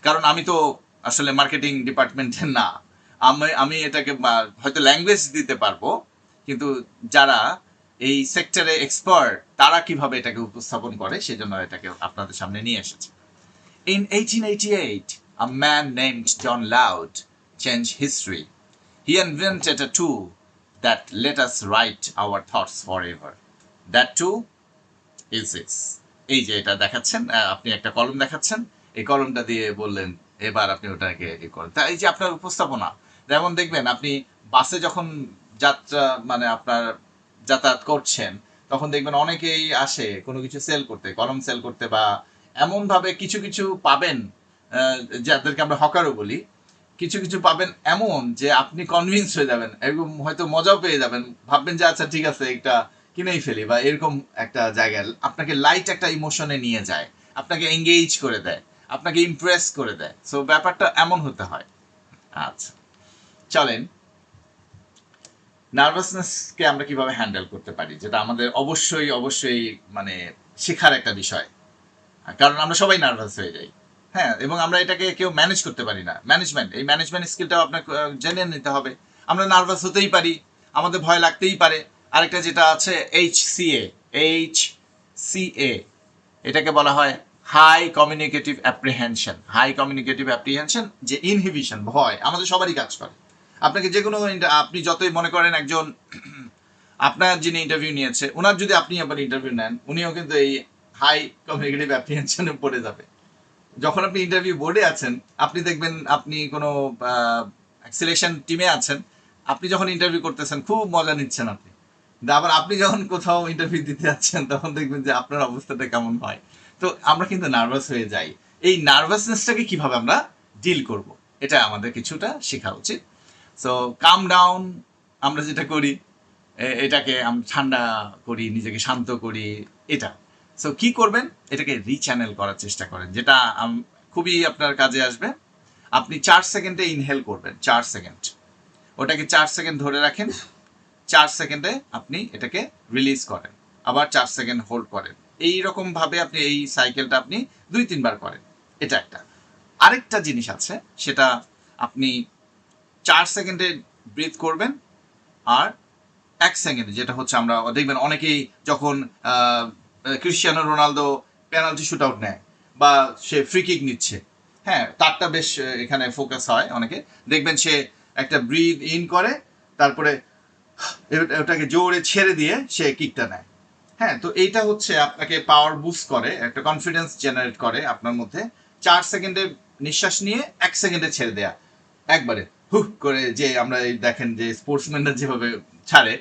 কারণ আমি তো আসলে মার্কেটিং ডিপার্টমেন্টের না, আমি এটাকে হয়তো ল্যাঙ্গুয়েজ দিতে পারবো, কিন্তু যারা এই সেক্টরে এক্সপার্ট তারা কিভাবে এটাকে উপস্থাপন করে সেজন্য এটাকে আপনাদের সামনে নিয়ে এসেছে। In 1888, a man named John Loud changed history. He invented a tool that let us write our thoughts forever. That tool is this. এই যে এটা দেখাচ্ছেন, আপনি একটা কলম দেখাচ্ছেন, এই কলমটা দিয়ে বললেন এবার আপনি ওটাকে করেন। তা এই যে আপনার উপস্থাপনা, যেমন দেখবেন আপনি বাসে যখন যাত্রা মানে আপনার যাতায়াত করছেন, তখন দেখবেন অনেকেই আসে কোনো কিছু সেল করতে, কলম সেল করতে, বা এমনভাবে কিছু কিছু পাবেন যাদেরকে আমরা হকারও বলি, কিছু কিছু পাবেন এমন যে আপনি কনভিন্স হয়ে যাবেন, এরকম হয়তো মজাও পেয়ে যাবেন, ভাববেন যে আচ্ছা ঠিক আছে এটা কিনেই ফেলি, বা এরকম একটা জায়গায় আপনাকে লাইট একটা ইমোশনে নিয়ে যায়, আপনাকে এঙ্গেজ করে দেয়, আপনাকে ইমপ্রেস করে দেয়। সো ব্যাপারটা এমন হতে হয়। আচ্ছা, চলেন নার্ভাসনেসকে আমরা কিভাবে হ্যান্ডেল করতে পারি, যেটা আমাদের অবশ্যই অবশ্যই মানে শেখার একটা বিষয়, কারণ আমরা সবাই নার্ভাস হয়ে যাই। হ্যাঁ, এবং আমরা এটাকে কেউ ম্যানেজ করতে পারি না। এই ম্যানেজমেন্ট স্কিলটাও আপনাকে জেনে নিতে হবে। আমরা নার্ভাস হতেই পারি, আমাদের ভয় লাগতেই পারে। আরেকটা যেটা আছে HCA, এটাকে বলা হয় হাই কমিউনিকেটিভ অ্যাপ্রিহেনশন, যে ইনহিবিশন, ভয় আমাদের সবারই কাজ করে। আপনাকে যে কোনো আপনি যতই মনে করেন একজন আপনার যিনি ইন্টারভিউ নিয়েছে ওনার যদি আপনি আবার ইন্টারভিউ নেন, উনিও কিন্তু এই হাই কমিউনিকেটিভ অ্যাপ্রিহেনশনে পড়ে যাবে। যখন আপনি ইন্টারভিউ বোর্ডে আছেন, আপনি দেখবেন আপনি কোনো সিলেকশন টিমে আছেন, আপনি যখন ইন্টারভিউ করতেছেন খুব মজা নিচ্ছেন আপনি, আবার আপনি যখন কোথাও ইন্টারভিউ দিতে যাচ্ছেন তখন দেখবেন যে আপনার অবস্থাটা কেমন হয়। তো আমরা কিন্তু নার্ভাস হয়ে যাই। এই নার্ভাসনেসটাকে কিভাবে আমরা ডিল করব, এটা আমাদের কিছুটা শেখা উচিত। সো কাম ডাউন, আমরা যেটা করি এটাকে আমরা ঠান্ডা করি, নিজেকে শান্ত করি, এটা। সো কি করবেন, এটাকে রিচ্যানেল করার চেষ্টা করেন, যেটা খুবই আপনার কাজে আসবে। আপনি 4 সেকেন্ডে ইনহেল করবেন, 4 সেকেন্ড, ওটাকে 4 সেকেন্ড ধরে রাখেন, 4 সেকেন্ডে আপনি এটাকে রিলিজ করেন, আবার 4 সেকেন্ড হোল্ড করেন। এই রকম ভাবে আপনি এই সাইকেলটা আপনি 2-3 বার করেন। এটা একটা। আরেকটা জিনিস আছে, সেটা আপনি 4 সেকেন্ডে ব্রিথ করবেন, আর 1 সেকেন্ডে, যেটা হচ্ছে আমরা দেখবেন অনেকেই যখন Cristiano Ronaldo penalty shoot out নেয় বা সে ফ্রি কিক নিচ্ছে, হ্যাঁ তারটা বেশ এখানে ফোকাস হয় অনেকে, দেখবেন সে একটা ব্রিথ ইন করে, তারপরে ওটাকে জোরে ছেড়ে দিয়ে সে কিকটা নেয়। হ্যাঁ, তো এইটা হচ্ছে আপনাকে পাওয়ার বুস্ট করে, একটা কনফিডেন্স জেনারেট করে আপনার মধ্যে। 4 সেকেন্ডে নিঃশ্বাস নিয়ে 1 সেকেন্ডে ছেড়ে দেয়া, একবারে হুক করে, যে আমরা দেখেন যে স্পোর্টসম্যানরা যেভাবে ছাড়ে,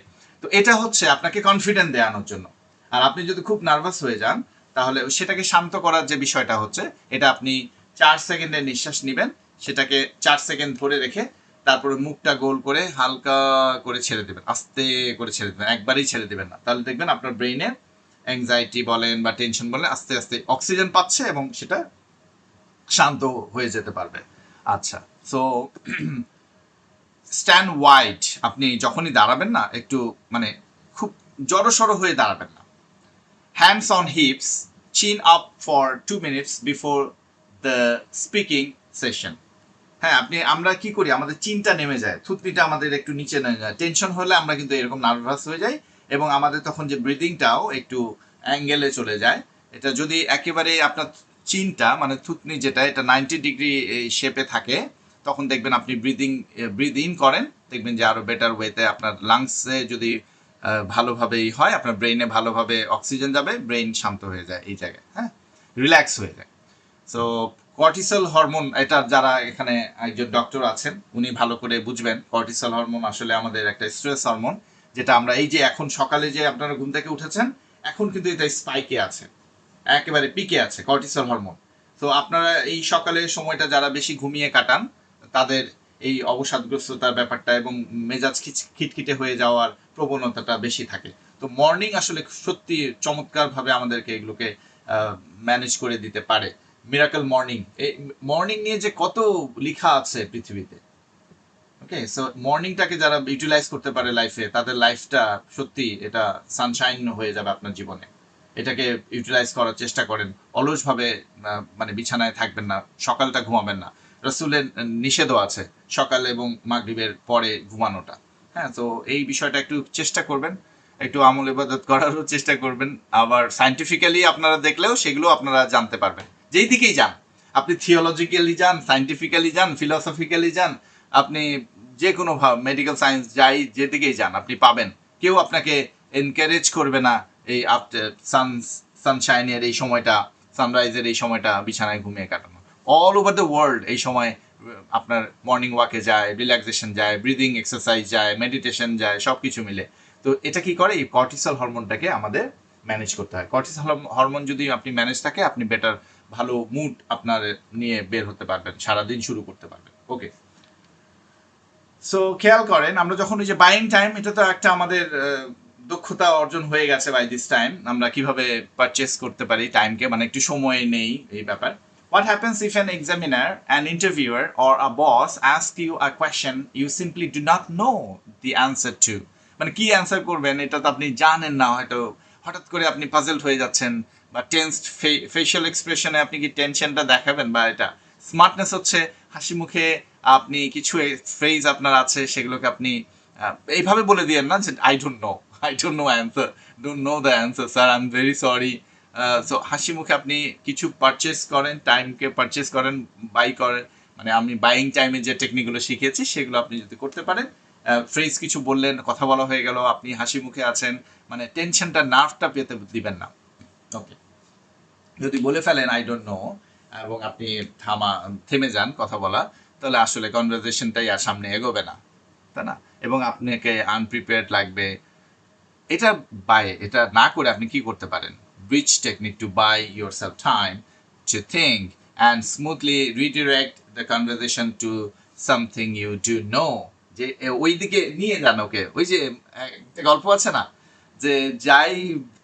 তো এটা হচ্ছে আপনাকে কনফিডেন্ট দেওয়ানোর জন্য। আর আপনি যদি খুব নার্ভাস হয়ে যান, তাহলে সেটাকে শান্ত করার যে বিষয়টা হচ্ছে, এটা আপনি 4 সেকেন্ডে নিঃশ্বাস নেবেন, সেটাকে 4 সেকেন্ড ধরে রেখে তারপরে মুখটা গোল করে হালকা করে ছেড়ে দেবেন, আস্তে করে ছেড়ে দেবেন, একবারেই ছেড়ে দেবেন না, তাহলে দেখবেন আপনার ব্রেইনে অ্যাংজাইটি বলেন বা টেনশন বলেন আস্তে আস্তে অক্সিজেন পাচ্ছে এবং সেটা শান্ত হয়ে যেতে পারবে। আচ্ছা, সো স্ট্যান্ড ওয়াইড, আপনি যখনই দাঁড়াবেন না একটু মানে খুব জড়সড় হয়ে দাঁড়াবেন না। Hands on hips, chin up for 2 minutes before the speaking session. হ্যাঁ, আমরা কি করি, আমাদের চিনটা নেমে যায়, থুতনিটা আমাদের একটু নিচে নেমে যায়, টেনশন হলে আমরা কিন্তু এরকম নার্ভাস হয়ে যাই, এবং আমাদের তখন যে ব্রিদিংটাও একটু অ্যাঙ্গেলে চলে যায়। এটা যদি একেবারে আপনার চিনটা মানে থুতনি যেটা, এটা 90 ডিগ্রি শেপে থাকে, তখন দেখবেন আপনি ব্রিদ ইন করেন, দেখবেন যে আরো বেটার ওয়েতে আপনার লাংসে যদি ভালোভাবেই হয়, আপনার ব্রেইনে ভালোভাবে অক্সিজেন যাবে, ব্রেইন শান্ত হয়ে যায় এই জায়গায়, হ্যাঁ রিল্যাক্স হয়ে যায়। সো কর্টিসল হরমোন, এটা যারা এখানে একজন ডক্টর আছেন উনি ভালো করে বুঝবেন। কর্টিসল হরমোন আসলে আমাদের একটা স্ট্রেস হরমোন, যেটা আমরা এই যে এখন সকালে যে আপনারা ঘুম থেকে উঠেছেন, এখন কিন্তু এটা স্পাইকে আছে, একেবারে পিকে আছে কর্টিসল হরমোন। তো আপনারা এই সকালের সময়টা যারা বেশি ঘুমিয়ে কাটান, তাদের এই অবসাদগ্রস্ততার ব্যাপারটা এবং মেজাজ খিটখিটে হয়ে যাওয়ার প্রবণতাটা বেশি থাকে। তো মর্নিং আসলে সত্যি চমৎকারভাবে আমাদেরকে এগুলোকে ম্যানেজ করে দিতে পারে। মিরাকল মর্নিং, এই মর্নিং নিয়ে যে কত লেখা আছে পৃথিবীতে। ওকে, সো মর্নিংটাকে যারা ইউটিলাইজ করতে পারে লাইফে, তাদের লাইফটা সত্যি এটা সানশাইন হয়ে যাবে আপনার জীবনে। এটাকে ইউটিলাইজ করার চেষ্টা করেন। অলসভাবে মানে বিছানায় থাকবেন না, সকালটা ঘুমাবেন না। রাসূলের নিষেধও আছে সকাল এবং মাগরিবের পরে ঘুমানোটা। হ্যাঁ, তো এই বিষয়টা একটু চেষ্টা করবেন, একটু আমল ইবাদত করারও চেষ্টা করবেন। আবার সায়েন্টিফিক্যালি আপনারা দেখলেও সেগুলো আপনারা জানতে পারবেন। যেই দিকেই যান, আপনি থিওলজিক্যালি যান, সায়েন্টিফিক্যালি যান, ফিলোসফিক্যালি যান, আপনি যে কোনো মেডিকেল সায়েন্স যাই যেদিকেই যান আপনি পাবেন। কেউ আপনাকে এনকারেজ করবে না এই সানশাইনের এই সময়টা, সানরাইজের এই সময়টা বিছানায় ঘুমিয়ে কাটানো। অল ওভার দ্য ওয়ার্ল্ড এই সময় আপনার মর্নিং ওয়াকে যায়, রিল্যাক্সেশন যায়, ব্রিদিং এক্সারসাইজ যায়, মেডিটেশন যায়, সব কিছু মিলে। তো এটা কি করে, এই কর্টিসল হরমোনটাকে আমাদের ম্যানেজ করতে হয়। কর্টিসল হরমোন যদি আপনি ম্যানেজ থাকে, আপনি বেটার ভালো মুড আপনার নিয়ে বের হতে পারবেন, সারাদিন শুরু করতে পারবেন। ওকে, সো খেয়াল করেন আমরা যখন ওই যে বাইং টাইম, এটা তো একটা আমাদের দক্ষতা অর্জন হয়ে গেছে বাই দিস টাইম, আমরা কিভাবে পারচেস করতে পারি টাইমকে, মানে একটু সময় নেই এই ব্যাপার। What happens if an examiner, an interviewer, or a boss ask you a question you simply do not know the answer to? মানে কি অ্যান্সার করবেন এটা তো আপনি জানেন না, হয়তো হঠাৎ করে আপনি পাজলড হয়ে যাচ্ছেন, বা টেন্সড ফেশিয়াল এক্সপ্রেশনে আপনি কি টেনশনটা দেখাবেন, বা এটা স্মার্টনেস হচ্ছে হাসি মুখে আপনি কিছু ফ্রেজ আপনার আছে সেগুলোকে আপনি এইভাবে বলে দিয়েন না যে I don't know answer, don't know the answer sir, I am very sorry. So হাসি মুখে আপনি কিছু পারচেস করেন, টাইমকে পারচেস করেন, বাই করেন। মানে আমি বাইং টাইমে যে টেকনিকগুলো শিখেছি সেগুলো আপনি যদি করতে পারেন, ফ্রেজ কিছু বললেন, কথা বলা হয়ে গেল, আপনি হাসি মুখে আছেন, মানে টেনশনটা, নার্ভটা পেতে দিবেন না। ওকে, যদি বলে ফেলেন আই ডোন্ট নো এবং আপনি থেমে যান কথা বলা, তাহলে আসলে কনভারসেশনটাই আর সামনে এগোবে না, তাই না? এবং আপনাকে আনপ্রিপেয়ার্ড লাগবে। এটা না করে আপনি কি করতে পারেন? Bridge technique to buy yourself time to think and smoothly redirect the conversation to something you do know. যে ওই দিকে নিয়ে যান ওকে। ওই যে একটা গল্প আছে না, যে যাই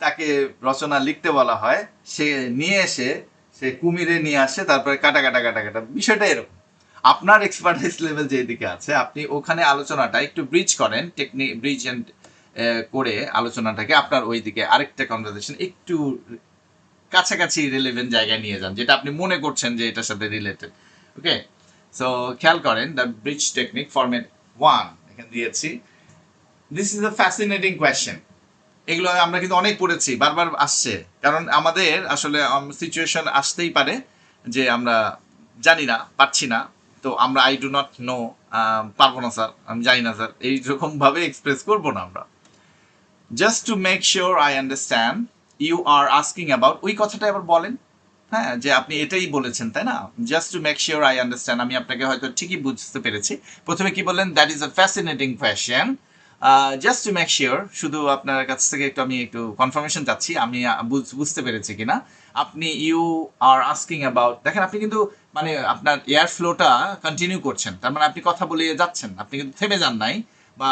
তাকে রচনা লিখতে বলা হয়, সে নিয়ে এসে সে কুমিরে নিয়ে আসে, তারপরে কাটা কাটা কাটা কাটা। বিষয়টা এরকম, আপনার এক্সপার্টাইজ লেভেল যেদিকে আছে আপনি ওখানে আলোচনাটা একটু ব্রিজ করেন, ব্রিজ এন্ড করে আলোচনাটাকে আপনার ওই দিকে আরেকটা কনভারসেশন একটু কাছাকাছি রিলেভেন্ট জায়গায় নিয়ে যান, যেটা আপনি মনে করছেন যে এটার সাথে রিলেটেড। ওকে, সো খেয়াল করেন দ্য ব্রিজ টেকনিক ফরম্যাট 1 এখানে দিয়েছি। This is a fascinating question. এগুলো আমরা কিন্তু অনেক পড়েছি, বারবার আসছে, কারণ আমাদের আসলে সিচুয়েশন আসতেই পারে যে আমরা জানি না, পারছি না, তো আমরা আই ডু নট নো, পারবো না স্যার, আমি জানি না স্যার, এইরকম ভাবে এক্সপ্রেস করবো না আমরা। Just to make sure I understand you are asking about, ওই কথাটা আবার বলেন। হ্যাঁ, যে আপনি এটাই বলেছেন তাই না, just to make sure I understand, আমি আপনাকে হয়তো ঠিকই বুঝতে পেরেছি। প্রথমে কি বললেন? That is a fascinating question. Just to make sure, শুধু আপনার কাছ থেকে আমি একটু কনফার্মেশন চাচ্ছি আমি বুঝতে পেরেছি কিনা। আপনি ইউ আর আস্কিং অ্যাবাউট, দেখেন আপনি কিন্তু মানে আপনার এয়ার ফ্লোটা কন্টিনিউ করছেন, তার মানে আপনি কথা বলে যাচ্ছেন, আপনি কিন্তু থেমে যান নাই, বা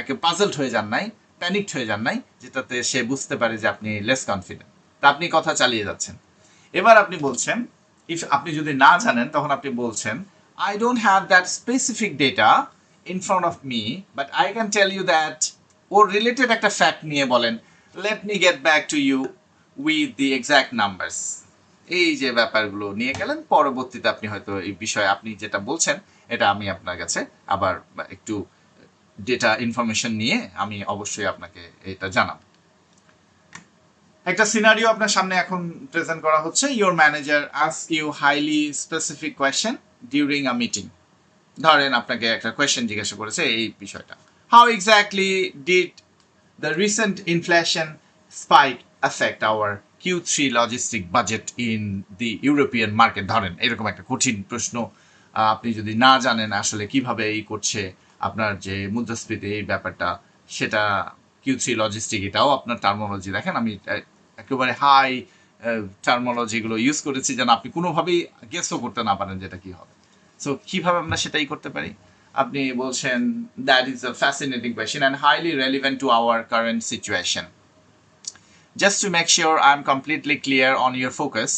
একে পাজলড হয়ে যান নাই, প্যানিকড হয়ে যান নাই, যেটাতে সে বুঝতে পারে যে আপনি লেস কনফিডেন্ট, তা আপনি কথা চালিয়ে যাচ্ছেন। এবার আপনি বলছেন, ইফ আপনি যদি না জানেন তখন আপনি বলছেন I don't have that specific data in front of me, but I can tell you that, or related একটা ফ্যাক্ট নিয়ে বলেন, let me get back to you with the exact numbers. এই যে ব্যাপারগুলো নিয়ে গেলেন, পরবর্তীতে আপনি হয়তো এই বিষয়ে আপনি যেটা বলছেন এটা আমি আপনার কাছে আবার একটু ডেটা ইনফরমেশন নিয়ে আমি অবশ্যই আপনাকে এটা জানাবো। একটা সিনারিও আপনার সামনে এখন প্রেজেন্ট করা হচ্ছে। Your manager ask you highly specific question during a meeting. ধরেন আপনাকে একটা কোয়েশ্চেন জিজ্ঞাসা করেছে এই বিষয়টা, how exactly did the recent inflation spike affect our Q3 logistic budget in the European market? ধরেন এরকম একটা কঠিন প্রশ্ন, আপনি যদি না জানেন আসলে কিভাবে এই করছে আপনার যে মুদ্রাস্ফীতি এই ব্যাপারটা, সেটা Q3 লজিস্টিক, এটাও আপনার টার্মোলজি। দেখেন আমি একেবারে হাই টার্মোলজিগুলো ইউজ করেছি যেন আপনি কোনোভাবেই গেসও করতে না পারেন যেটা কি হবে। সো কিভাবে আমরা সেটাই করতে পারি? আপনি বলছেন that is a fascinating question and highly relevant to our current situation. Just to make sure I am completely clear on your focus,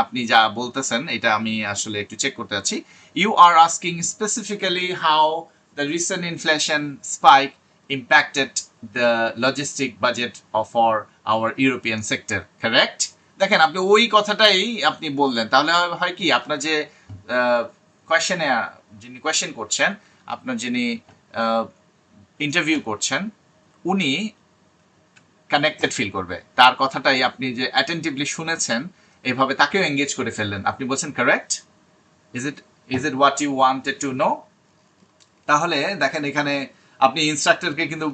আপনি যা বলতেছেন এটা আমি আসলে একটু চেক করতে আছি। You are asking specifically how the recent inflation spike impacted the logistic budget of for our European sector, correct? দেখেন আপনি ওই কথাটাই আপনি বললেন, তাহলে হয় কি আপনার যে কোয়েশ্চেনে যিনি কোয়েশ্চেন করছেন, আপনার যিনি ইন্টারভিউ করছেন, উনি কানেক্টেড ফিল করবে, তার কথাটাই আপনি যে অ্যাটেন্টিভলি শুনেছেন এইভাবে তাকেও এঙ্গেজ করে ফেললেন। আপনি বলছেন correct, is it what you wanted to know? তাহলে দেখেন এখানে আপনি ইনস্ট্রাক্টরকে কিন্তু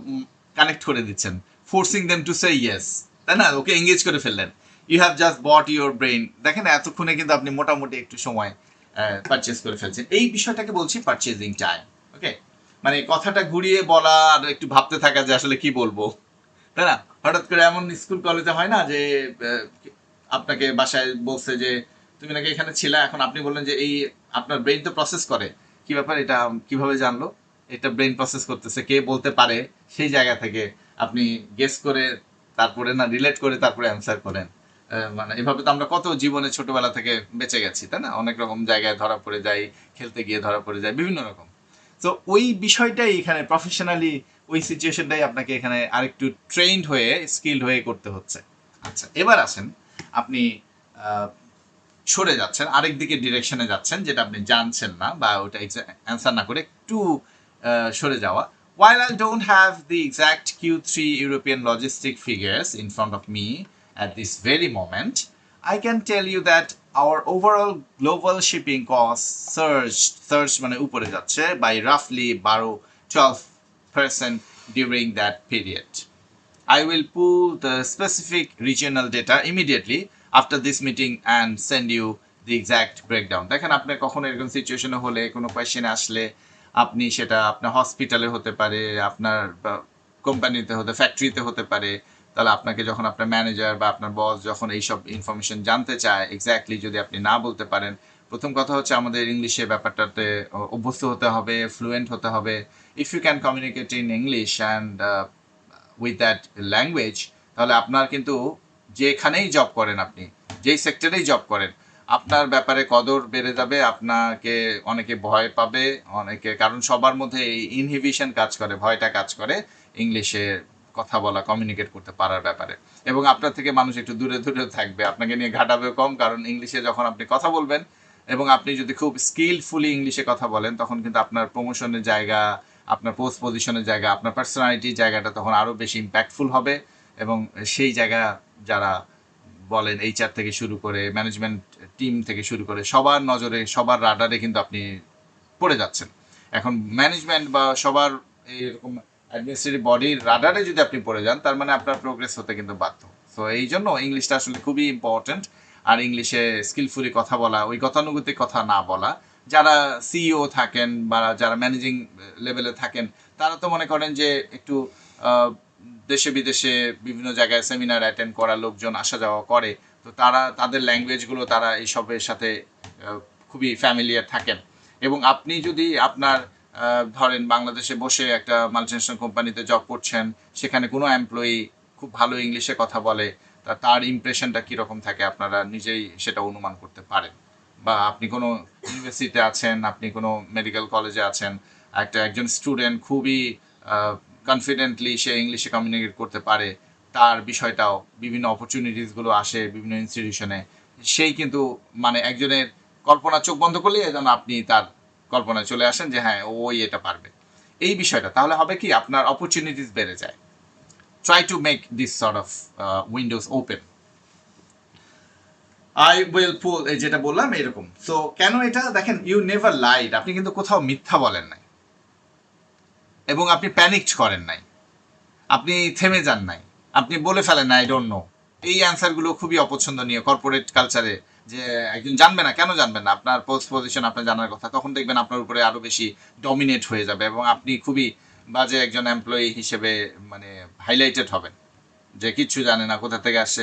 কানেক্ট করে দিচ্ছেন, forcing them to say yes, তাই না? ওকে এঙ্গেজ করে ফেললেন। You have just bought your brain. দেখেন এতক্ষণে কিন্তু আপনি মোটামুটি একটু সময় পারচেস করে ফেলছেন। এই বিষয়টাকে বলছি পারচেজিং টাইম। ওকে, মানে কথাটা ঘুরিয়ে বলা আর একটু ভাবতে থাকা যে আসলে কি বলবো, তাই না? হঠাৎ করে এমন স্কুল কলেজে হয় না যে আপনাকে বাসায় বলছে যে তুমি নাকি এখানে ছিলা, এখন আপনি বললেন যে এই আপনার ব্রেইন তো প্রসেস করে, কি ব্যাপার এটা কিভাবে জানলো, এটা ব্রেইন প্রসেস করতেছে, কে বলতে পারে, সেই জায়গা থেকে আপনি গেস করে তারপরে না রিলেট করে তারপরে অ্যান্সার করেন। মানে এভাবে তো আমরা কত জীবনে ছোটবেলা থেকে বেঁচে গেছি, তাই না? অনেক রকম জায়গায় ধরা পড়ে যাই, খেলতে গিয়ে ধরা পড়ে যায়, বিভিন্ন রকম। তো ওই বিষয়টাই এখানে প্রফেশনালি ওই সিচুয়েশনটাই আপনাকে এখানে আরেকটু ট্রেইনড হয়ে স্কিলড হয়ে করতে হচ্ছে। আচ্ছা, এবার আসেন আপনি সরে যাচ্ছেন, আরেক দিকে ডিরেকশনে যাচ্ছেন, যেটা আপনি জানছেন না বা ওটা অ্যান্সার না করে একটু সরে যাওয়া। While I don't have the exact Q3 European logistic figures in front of me at this very moment, I can tell you that our overall global shipping costs surged মানে উপরে যাচ্ছে by roughly 12% during that period. I will pull the specific regional data immediately after this meeting and send you the exact breakdown. দেখেন আপনি কখনো এরকম সিচুয়েশনে হলে, কোনো কোয়েশ্চেনে আসলে, আপনি সেটা আপনার হসপিটালে হতে পারে, আপনার কোম্পানিতে হতে, ফ্যাক্টরিতে হতে পারে, তাহলে আপনাকে যখন আপনার ম্যানেজার বা আপনার বস যখন এইসব ইনফরমেশন জানতে চায়, এক্স্যাক্টলি যদি আপনি না বলতে পারেন, প্রথম কথা হচ্ছে আমাদের ইংলিশে ব্যাপারটাতে অভ্যস্ত হতে হবে, ফ্লুয়েন্ট হতে হবে। If you can communicate in English and with that language, তাহলে আপনার কিন্তু যেখানেই জব করেন, আপনি যেই সেক্টরেই জব করেন, আপনার ব্যাপারে কদর বেড়ে যাবে, আপনাকে অনেকে ভয় পাবে, অনেকে, কারণ সবার মধ্যে এই ইনহিবিশন কাজ করে, ভয়টা কাজ করে ইংলিশে কথা বলা, কমিউনিকেট করতে পারার ব্যাপারে। এবং আপনার থেকে মানুষ একটু দূরে দূরে থাকবে, আপনাকে নিয়ে ঘাটাবে কম, কারণ ইংলিশে যখন আপনি কথা বলবেন এবং আপনি যদি খুব স্কিলফুলি ইংলিশে কথা বলেন, তখন কিন্তু আপনার প্রমোশনের জায়গা, আপনার পোস্ট পজিশনের জায়গা, আপনার পার্সোনালিটির জায়গাটা তখন আরও বেশি ইম্প্যাক্টফুল হবে। এবং সেই জায়গা যারা বলেন এইচআর থেকে শুরু করে ম্যানেজমেন্ট টিম থেকে শুরু করে সবার নজরে, সবার রাডারে কিন্তু আপনি পড়ে যাচ্ছেন। এখন ম্যানেজমেন্ট বা সবার এইরকম অ্যাডমিনিস্ট্রেটিভ বডির রাডারে যদি আপনি পড়ে যান, তার মানে আপনার প্রোগ্রেস হতে কিন্তু বাধ্য। সো এই জন্য ইংলিশটা আসলে খুবই ইম্পর্টেন্ট। আর ইংলিশে স্কিলফুলি কথা বলা, ওই গতানুগতিক কথা না বলা। যারা সিইও থাকেন বা যারা ম্যানেজিং লেভেলে থাকেন, তারা তো মনে করেন যে একটু দেশে বিদেশে বিভিন্ন জায়গায় সেমিনার অ্যাটেন্ড করা, লোকজন আসা যাওয়া করে, তো তারা তাদের ল্যাঙ্গুয়েজগুলো তারা এইসবের সাথে খুবই ফ্যামিলিয়ার থাকেন। এবং আপনি যদি আপনার ধরেন বাংলাদেশে বসে একটা মাল্টিনেশনাল কোম্পানিতে জব করছেন, সেখানে কোনো এমপ্লয়ি খুব ভালো ইংলিশে কথা বলে, তার ইমপ্রেশনটা কীরকম থাকে আপনারা নিজেই সেটা অনুমান করতে পারেন। বা আপনি কোনো ইউনিভার্সিটিতে আছেন, আপনি কোনো মেডিকেল কলেজে আছেন, একজন স্টুডেন্ট খুবই কনফিডেন্টলি সে ইংলিশে কমিউনিকেট করতে পারে, তার বিষয়টাও বিভিন্ন অপরচুনিটিসগুলো আসে বিভিন্ন ইনস্টিটিউশনে, সেই কিন্তু মানে একজনের কল্পনা চোখ বন্ধ করলে যেন আপনি তার কল্পনায় চলে আসেন যে হ্যাঁ ওই এটা পারবে, এই বিষয়টা। তাহলে হবে কি আপনার অপরচুনিটিস বেড়ে যায়। Try to make this sort of windows open. I will pull, এই যেটা বললাম এরকম। সো কেন এটা দেখেন, ইউ নেভার লাইড, আপনি কিন্তু কোথাও মিথ্যা বলেন নাই, এবং আপনি প্যানিকড করেন নাই, আপনি থেমে যান নাই, আপনি বলে ফেলেন না আই ডোন্ট নো, এই অ্যান্সারগুলো খুবই অপছন্দনীয় কর্পোরেট কালচারে, যে একজন জানবে না, কেন জানবেন না, আপনার পোস্ট পজিশন আপনার জানার কথা, তখন দেখবেন আপনার উপরে আরও বেশি ডমিনেট হয়ে যাবে এবং আপনি খুবই বাজে একজন এমপ্লয়ি হিসেবে মানে হাইলাইটেড হবেন, যে কিচ্ছু জানে না, কোথা থেকে আসছে,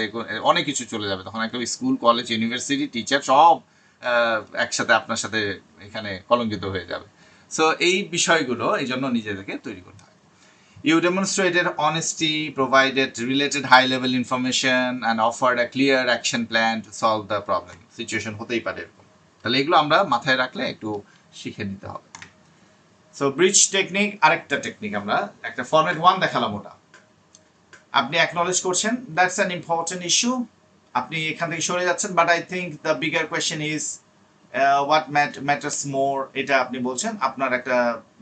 অনেক কিছু চলে যাবে। তখন একটা স্কুল, কলেজ, ইউনিভার্সিটি, টিচার সব একসাথে আপনার সাথে এখানে কলঙ্কিত হয়ে যাবে। সো এই বিষয়গুলো এই জন্য নিজেদেরকে তৈরি করতে হয়। You demonstrated honesty, provided related high-level information, and offered a clear action plan to solve the problem. Situation হতেই পারে এরকম। তাহলে এগুলো আমরা মাথায় রাখলে একটু শিখে নিতে হবে। সো ব্রিজ টেকনিক, আরেকটা টেকনিক আমরা একটা ফরম্যাট 1 দেখালাম, ওটা আপনি অ্যাকনলেজ করছেন, দ্যাটস অ্যান ইম্পর্টেন্ট ইস্যু, আপনি এখান থেকে সরে যাচ্ছেন, but I think the bigger question is what matters more, এটা আপনি বলছেন, আপনার একটা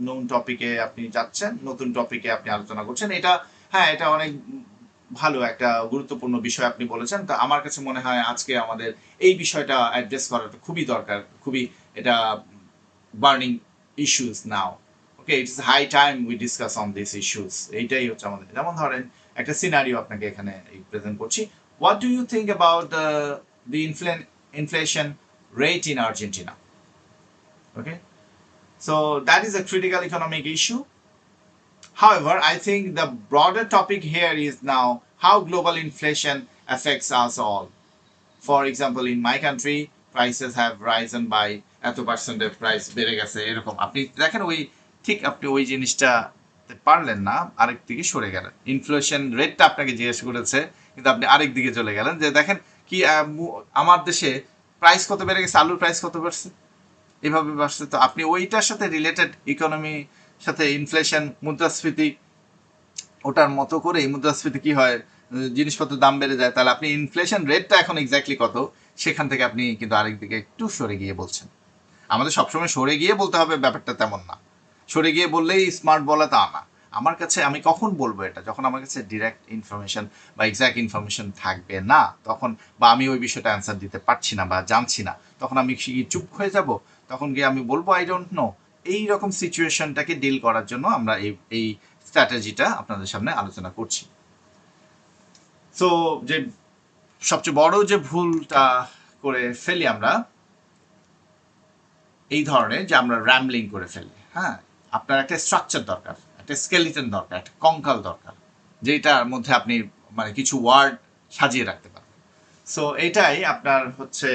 নতুন টপিকে আপনি যাচ্ছেন, নতুন টপিকে আপনি আলোচনা করছেন, এটা হ্যাঁ এটা অনেক ভালো একটা গুরুত্বপূর্ণ বিষয় আপনি বলেছেন। তা আমার কাছে মনে হয় আজকে আমাদের এই বিষয়টা অ্যাড্রেস করাটা খুবই দরকার, খুবই এটা burning issues now. Okay, it's high time we discuss on this issues. এইটাই হচ্ছে আমাদের, যেমন ধরেন একটা সিনারিও আপনাকে এখানে প্রেজেন্ট করছি। What do you think about the inflation rate in Argentina? Okay, so that is a critical economic issue. However, I think the broader topic here is now how global inflation affects us all. For example, in my country, prices have risen by এত পার্সেন্টের প্রাইস বেড়ে গেছে, এরকম আপনি দেখেন ওই ঠিক আপনি ওই জিনিসটা পারলেন না, আরেক দিকে সরে গেলেন। ইনফ্লেশন রেটটা আপনাকে জিজ্ঞেস করেছে কিন্তু আপনি আরেক দিকে চলে গেলেন, যে দেখেন কি আমার দেশে প্রাইস কত বেড়ে গেছে, আলুর প্রাইস কত বাড়ছে, এভাবে বাড়ছে। তো আপনি ওইটার সাথে রিলেটেড ইকোনমি সাথে ইনফ্লেশন, মুদ্রাস্ফীতি, ওটার মতো করে মুদ্রাস্ফীতি কি হয়, জিনিসপত্রের দাম বেড়ে যায়, তাহলে আপনি ইনফ্লেশন রেটটা এখন এক্স্যাক্টলি কত, সেখান থেকে আপনি কিন্তু আরেক দিকে একটু সরে গিয়ে বলছেন। আমাদের সবসময় সরে গিয়ে বলতে হবে ব্যাপারটা তেমন না, সরে গিয়ে বললেই স্মার্ট বলা তা না। আমার কাছে আমি কখন বলবো এটা, যখন আমার কাছে ডিরেক্ট ইনফরমেশন বা এক্স্যাক্ট ইনফরমেশন থাকবে না, তখন বা আমি ওই বিষয়টা অ্যান্সার দিতে পারছি না বা জানছি না, তখন আমি চুপ হয়ে যাব, তখন গিয়ে আমি বলবো আই ডোন্ট নো। এই রকম সিচুয়েশনটাকে ডিল করার জন্য আমরা এই স্ট্র্যাটেজিটা আপনাদের সামনে আলোচনা করছি। সো যে সবচেয়ে বড় যে ভুলটা করে ফেলি আমরা এই ধরনের, যে আমরা র্যামলিং করে ফেলি। হ্যাঁ, আপনার একটা স্ট্রাকচার দরকার, একটা স্কেলিটন দরকার, একটা কঙ্কাল দরকার, যেটার মধ্যে আপনি মানে কিছু ওয়ার্ড সাজিয়ে রাখতে পারবেন। সো এটাই আপনার হচ্ছে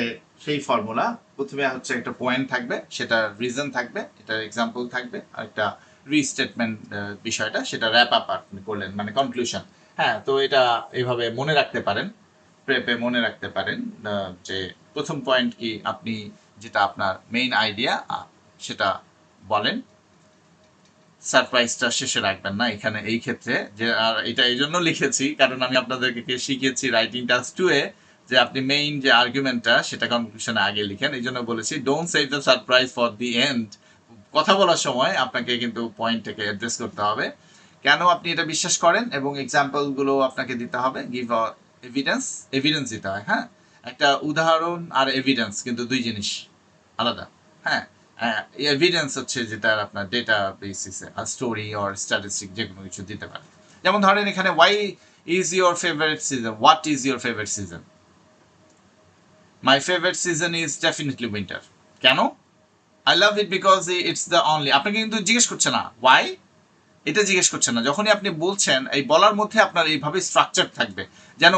সেই ফর্মুলা। প্রথমে হচ্ছে একটা পয়েন্ট থাকবে, সেটা রিজন থাকবে, এটার এক্সাম্পল থাকবে, আর একটা রিস্টেটমেন্ট বিষয়টা, সেটা র্যাপ আপ আপনি করলেন, মানে কনক্লুশন। হ্যাঁ, তো এটা এইভাবে মনে রাখতে পারেন, প্রেপে মনে রাখতে পারেন যে প্রথম পয়েন্ট কি, আপনি যেটা আপনার মেইন আইডিয়া সেটা বলেন, সারপ্রাইজটা শেষে রাখবেন না এখানে এই ক্ষেত্রে। যে আর এটা এই জন্য লিখেছি কারণ আমি আপনাদেরকে শিখিয়েছি রাইটিং টাস্ক 2 এ যে আপনি মেইন যে আর্গুমেন্টটা সেটা কনক্লুশনে আগে লিখেন। এই জন্য বলেছি don't save the surprise for the end. কথা বলার সময় আপনাকে কিন্তু পয়েন্টটাকে অ্যাড্রেস করতে হবে, কেন আপনি এটা বিশ্বাস করেন, এবং এক্সাম্পলগুলো আপনাকে দিতে হবে। গিভ এভিডেন্স দিতে হয়। হ্যাঁ, একটা উদাহরণ আর এভিডেন্স কিন্তু দুই জিনিস আলাদা। হ্যাঁ, এভিডেন্স হচ্ছে যেটা আপনার ডেটা বেসিসে আর স্টোরি অর স্ট্যাটিস্টিক যে কোনো কিছু দিতে পারে। যেমন ধরেন এখানে what is your favourite season? My favourite season is definitely winter. কেন? I love it because it's the only. আপনাকে কিন্তু জিজ্ঞেস করছে না ওয়াই, এটা জিজ্ঞেস করছেন না। যখনই আপনি বলছেন, এই বলার মধ্যে আপনার এইভাবে স্ট্রাকচার থাকবে, যেন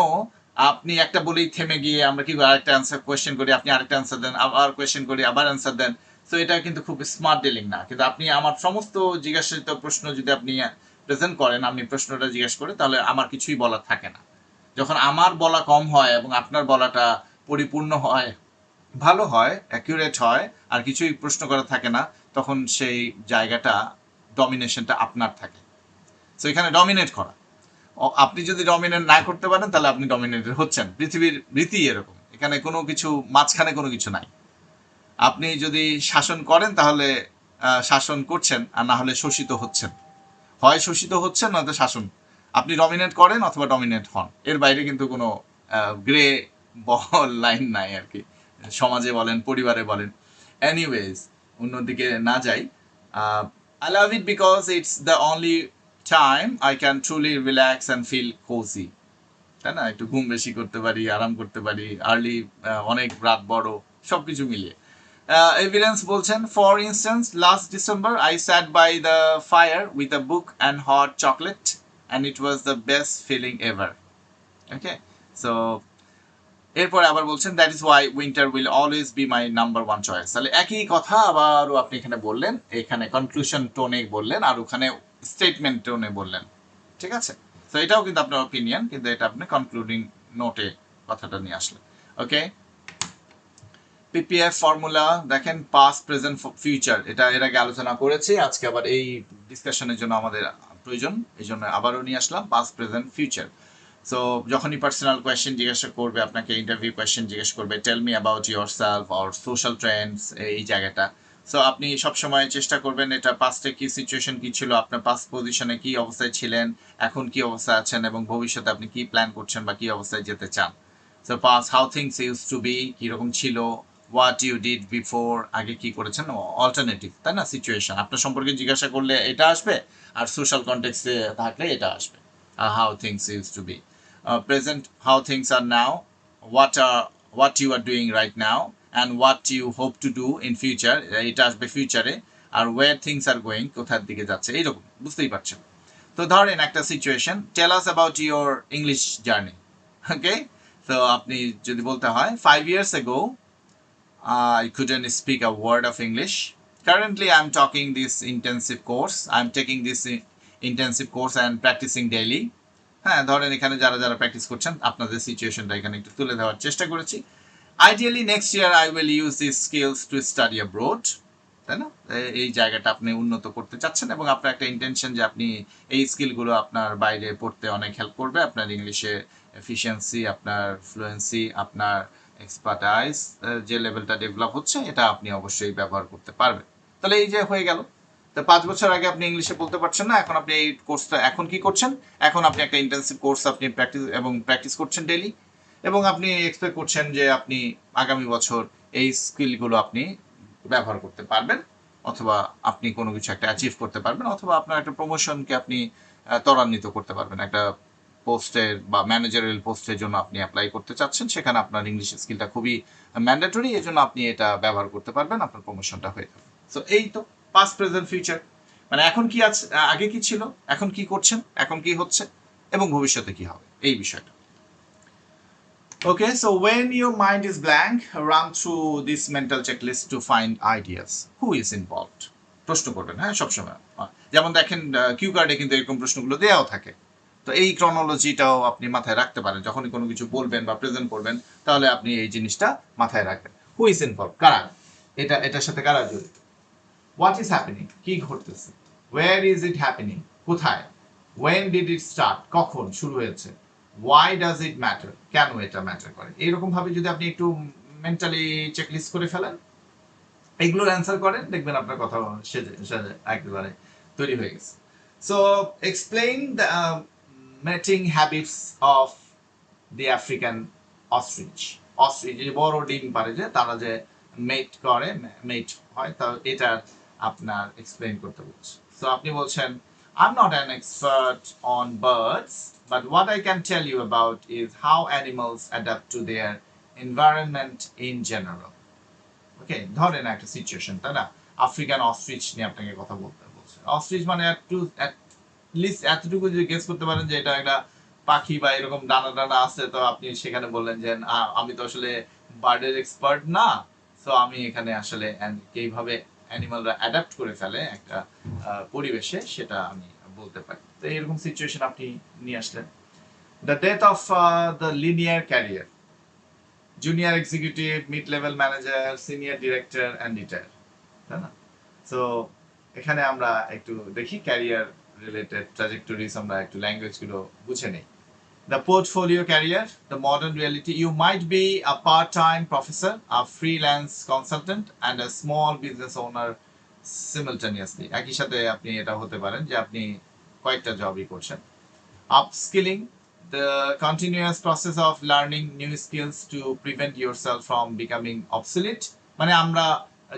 আপনি একটা বলেই থেমে গিয়ে আমরা কি আরেকটা অ্যান্সার কোয়েশ্চেন করি, আপনি আরেকটা অ্যান্সার দেন, আবার কোয়েশ্চেন করি, আবার অ্যান্সার দেন। তো এটা কিন্তু খুব স্মার্ট ডিলিং না। কিন্তু আপনি আমার সমস্ত জিজ্ঞাসিত প্রশ্ন যদি আপনি প্রেজেন্ট করেন, আপনি প্রশ্নটা জিজ্ঞেস করে, তাহলে আমার কিছুই বলার থাকে না। যখন আমার বলা কম হয় এবং আপনার বলাটা পরিপূর্ণ হয়, ভালো হয়, অ্যাকিউরেট হয়, আর কিছুই প্রশ্ন করা থাকে না, তখন সেই জায়গাটা ডমিনেশনটা আপনার থাকে। সো এখানে ডমিনেট করা, আপনি যদি ডমিনেট না করতে পারেন তাহলে আপনি ডমিনেটেড হচ্ছেন। পৃথিবীর রীতি এরকম, এখানে কোনো কিছু মাঝখানে কোনো কিছু নাই। আপনি যদি শাসন করেন তাহলে শাসন করছেন, আর না হলে শোষিত হচ্ছেন। হয় শোষিত হচ্ছেন নয়তো শাসন, আপনি ডমিনেট করেন অথবা ডমিনেট হন, এর বাইরে কিন্তু কোনো গ্রে বল লাইন নাই আর কি, সমাজে বলেন, পরিবারে বলেন। এনিওয়েজ, অন্যদিকে না যাই। I love it because it's the only time I can truly relax and feel cozy. তাই না, একটু ঘুম বেশি করতে পারি, আরাম করতে পারি, আর্লি অনেক রাত বড়, সবকিছু মিলিয়ে। এভিডেন্স বলছেন, for instance last December I sat by the fire with a book and hot chocolate and it was the best feeling ever. Okay, so এরপরে আবার বলছেন, that is why winter will always be my number one choice. তাহলে একই কথা আবারও আপনি এখানে বললেন, এখানে কনক্লুশন টোনে বললেন আর ওখানে স্টেটমেন্ট টোনে বললেন, ঠিক আছে। তো এটাও কিন্তু আপনার অপিনিয়ন, কিন্তু এটা আপনি কনক্লুডিং নোটে কথাটা নিয়ে আসলেন। ওকে, পিপিএফ ফর্মুলা দেখেন, পাস্ট প্রেজেন্ট ফিউচার, এটা এর আগে আলোচনা করেছি, আজকে আবার এই ডিসকাশনের জন্য আমাদের প্রয়োজন, এই জন্য আবারও নিয়ে আসলাম পাস্ট প্রেজেন্ট ফিউচার। সো যখনই পার্সোনাল কোয়েশ্চেন জিজ্ঞাসা করবে, আপনাকে ইন্টারভিউ কোয়েশ্চেন জিজ্ঞেস করবে, tell me about yourself or social trends, এই জায়গাটা। সো আপনি সবসময় চেষ্টা করবেন এটা পাস্টে কি সিচুয়েশন কি ছিল, আপনার পাস্ট পজিশনে কি অবস্থায় ছিলেন, এখন কি অবস্থায় আছেন, এবং ভবিষ্যতে আপনি কি প্ল্যান করছেন বা কি অবস্থায় যেতে চান। So past how things use to be, কীরকম ছিল, হোয়াট ইউ ডিড বিফোর, আগে কি করেছেন, অল্টারনেটিভ, তাই না, সিচুয়েশন আপনার সম্পর্কে জিজ্ঞাসা করলে এটা আসবে, আর সোশ্যাল কনটেক্সটে থাকলে এটা আসবে, how things use to be. Present, how things are now, what you are doing right now, and what you hope to do in future, এটা আসবে ফিউচারে, আর where things are going, কোথার দিকে যাচ্ছে, এইরকম, বুঝতেই পারছেন। তো ধরেন একটা situation, tell us about your English journey. Okay, তো আপনি যদি বলতে হয়, 5 years ago I couldn't speak a word of English. Currently I'm taking this intensive course and practicing daily. হ্যাঁ, ধরেন এখানে যারা যারা প্র্যাকটিস করছেন আপনাদের সিচুয়েশনটা এখানে একটু তুলে দেওয়ার চেষ্টা করেছি। Ideally next year I will use this skills to study abroad, তাই না, এই জায়গাটা আপনি উন্নত করতে চাচ্ছেন, এবং আপনার একটা ইন্টেনশন যে আপনি এই স্কিলগুলো আপনার বাইরে পড়তে অনেক হেল্প করবে, আপনার ইংলিশে এফিসিয়েন্সি, আপনার ফ্লুয়েন্সি, আপনার এক্সপার্টাইজ যে লেভেলটা ডেভেলপ হচ্ছে, এটা আপনি অবশ্যই ব্যবহার করতে পারবেন। তাহলে এই যে হয়ে গেল, তো 5 বছর আগে আপনি ইংলিশে বলতে পারছেন না, এখন আপনি এই কোর্সটা এখন কি করছেন, এখন আপনি একটা ইন্টেন্সিভ কোর্স আপনি প্র্যাকটিস করছেন ডেইলি, এবং আপনি এক্সপেক্ট করছেন যে আপনি আগামী বছর এই স্কিলগুলো আপনি ব্যবহার করতে পারবেন, অথবা আপনি কোনো কিছু একটা অ্যাচিভ করতে পারবেন, অথবা আপনার একটা প্রমোশনকে আপনি ত্বরান্বিত করতে পারবেন, একটা পোস্টের বা ম্যানেজারিয়াল পোস্টের জন্য আপনি অ্যাপ্লাই করতে চাচ্ছেন, সেখানে আপনার ইংলিশ স্কিলটা খুবই ম্যান্ডেটরি, এই জন্য আপনি এটা ব্যবহার করতে পারবেন, আপনার প্রমোশনটা হয়ে যাবে। সো এই তো পাস্ট প্রেজেন্ট ফিউচার, মানে এখন কি আছে, আগে কি ছিল, এখন কি করছেন, এখন কি হচ্ছে, এবং ভবিষ্যতে কি হবে, এই বিষয়টা। Okay, so when your mind is blank, run through this mental checklist to find ideas. Who is involved? প্রশ্ন করবেন, হ্যাঁ, সবসময়। যেমন দেখেন কিউ কার্ডে কিন্তু এরকম প্রশ্নগুলো দেওয়াও থাকে, তো এই ক্রনোলজিটাও আপনি মাথায় রাখতে পারেন, যখনই কোনো কিছু বলবেন বা প্রেজেন্ট করবেন, তাহলে আপনি এই জিনিসটা মাথায় রাখবেন। হু ইজ ইনভলভ, কারা, এটার সাথে কারা জড়িত, হোয়াট ইজ হ্যাপেনিং, কি ঘটতেছে, ওয়্যার ইজ ইট হ্যাপেনিং, কোথায়, ওয়েন ডিড ইট স্টার্ট, কখন শুরু হয়েছে, ওয়াই ডাজ ইট ম্যাটার, কেন এটা ম্যাটার করে, এইরকম ভাবে যদি আপনি একটু মেন্টালি চেকলিস্ট করে ফেলেন, এগুলোর অ্যান্সার করেন, দেখবেন আপনার কথা সেজে সেজে একেবারে তৈরি হয়ে গেছে। So explain the mating habits of the African ostrich. Ostrich যে বড় ডিম পারে, যে তারা যে মেট করে, মেট হয়, তা এটা আপনার এক্সপ্লেইন করতে বলছে। সো আপনি বলছেন, I'm not an expert on birds, but what I can tell you about is how animals adapt to their environment in general. ওকে, ধরেন একটা সিচুয়েশন, তাই না, আফ্রিকান অস্ট্রিচ নিয়ে আপনাকে কথা বলতে বলছে। অস্ট্রিচ মানে একটু লিস্ট এতটুকু যদি গেস করতে পারেন যে এটা একটা পাখি বা এরকম ডানা ডানা আছে, তো আপনি সেখানে বললেন যে আমি তো আসলে বার্ডের এক্সপার্ট না, সো আমি এখানে আসলে কিভাবে অ্যানিমালরা অ্যাডাপ্ট করে ফেলে একটা পরিবেশে, সেটা আমি বলতে পারি। তো এরকম সিচুয়েশন আপনি নিয়ে আসলেন। The death of the linear career, junior executive, mid level manager, senior director and retire, তাই না। সো এখানে আমরা একটু দেখি ক্যারিয়ার রিলেটেড ট্র্যাজেক্টরিজ, আমরা একটু ল্যাঙ্গুয়েজগুলো বুঝে নেই। The portfolio career, the modern reality. You might be a part-time professor, a freelance consultant, and a small business owner simultaneously. একই সাথে আপনি এটা হতে পারেন যে আপনি কয়েকটা জবই করছেন। Upskilling, the continuous process of learning new skills to prevent yourself from becoming obsolete. মানে আমরা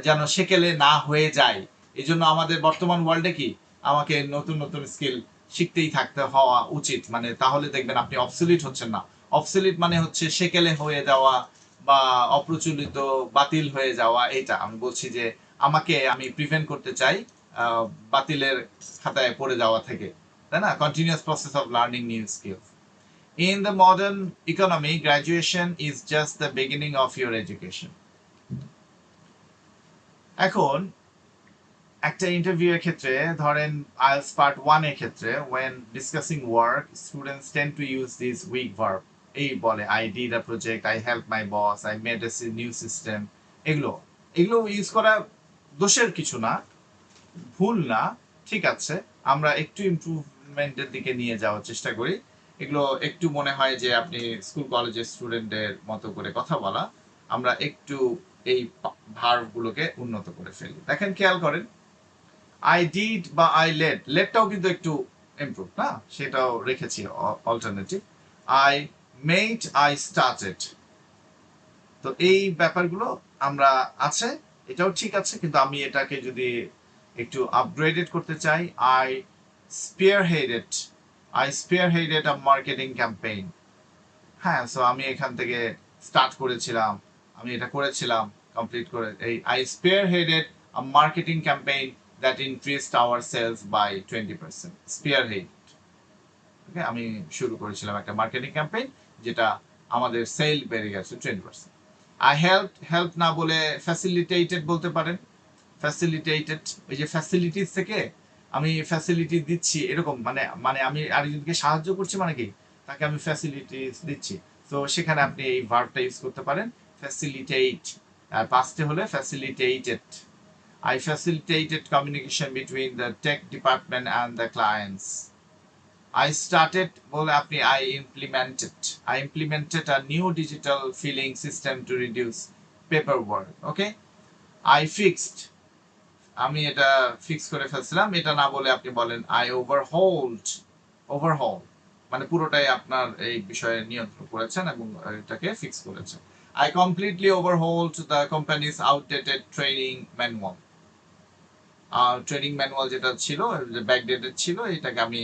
যেন সেকেলে না হয়ে যাই, এই জন্য আমাদের বর্তমান ওয়ার্ল্ডে কি আমাকে নতুন নতুন স্কিল শিখতেই থাকতে হওয়া উচিত, মানে তাহলে দেখবেন আপনি অবসলিট হচ্ছেন না। অবসলিট মানে হচ্ছে সেকেলে হয়ে যাওয়া বা অপ্রচলিত, বাতিল হয়ে যাওয়া। এইটা আমি বলছি যে আমি প্রিভেন্ট করতে চাই বাতিলের খাতায় পড়ে যাওয়া থেকে, তাই না? Continuous process of learning new skills. In the modern economy, graduation is just the beginning of your education. এখন একটা ইন্টারভিউ এর ক্ষেত্রে ধরেন আইএলটিএস পার্ট 1 এর ক্ষেত্রে when discussing work students tend to use this weak verb, এই বলে I did a project, I helped my boss, I made a new system। এগুলো এগুলো ইউজ করা দোষের কিছু না, ভুল না, ঠিক আছে। আমরা একটু ইমপ্রুভমেন্টের দিকে নিয়ে যাওয়ার চেষ্টা করি। এগুলো একটু মনে হয় যে আপনি স্কুল কলেজের স্টুডেন্টদের মতো করে কথা বলা, আমরা একটু এই ভার্বগুলোকে উন্নত করে ফেলি। দেখেন, খেয়াল করেন, আই ডিড বা আই লেটটাও কিন্তু একটু ইমপ্রুভ না, সেটাও রেখেছি alternative. I made, I started. তো এই ব্যাপারগুলো আমরা আছে, এটাও ঠিক আছে, কিন্তু আমি এটাকে যদি একটু আপগ্রেডেড করতে চাই, I spearheaded, I spearheaded a marketing campaign. হ্যাঁ, সো আমি এখান থেকে স্টার্ট করেছিলাম, আমি এটা করেছিলাম, কমপ্লিট করে এই I spearheaded a marketing campaign that increased our sales by 20%। Spearhead, okay, আমি শুরু করেছিলাম একটা মার্কেটিং ক্যাম্পেইন যেটা আমাদের সেল বেড়ে গেছে 20%। আই হেল্প না বলে ফ্যাসিলিটেটেড বলতে পারেন। ফ্যাসিলিটেটেড, ওই যে ফ্যাসিলিটিস থেকে আমি ফ্যাসিলিটি দিচ্ছি, এরকম মানে মানে আমি আরেকজনকে সাহায্য করছি, মানে কি তাকে আমি ফ্যাসিলিটিস দিচ্ছি। তো সেখানে আপনি এই ভার্বটা ইউজ করতে পারেন, ফ্যাসিলিটেট। আর পাস্টে হলে facilitated. I facilitated communication between the tech department and the clients. I started বলে আপনি I implemented a new digital filing system to reduce paperwork. Okay? I fixed, আমি এটা ফিক্স করে ফেলছিলাম, এটা না বলে আপনি বলেন আই ওভারহল, মানে পুরোটাই আপনার এই বিষয়ে নিয়ন্ত্রণ করেছেন এবং এটাকে ফিক্স করেছেন। I completely overhauled the company's outdated training manual. Training manual যেটা ছিল, ব্যাকডেটেড ছিল, এটাকে আমি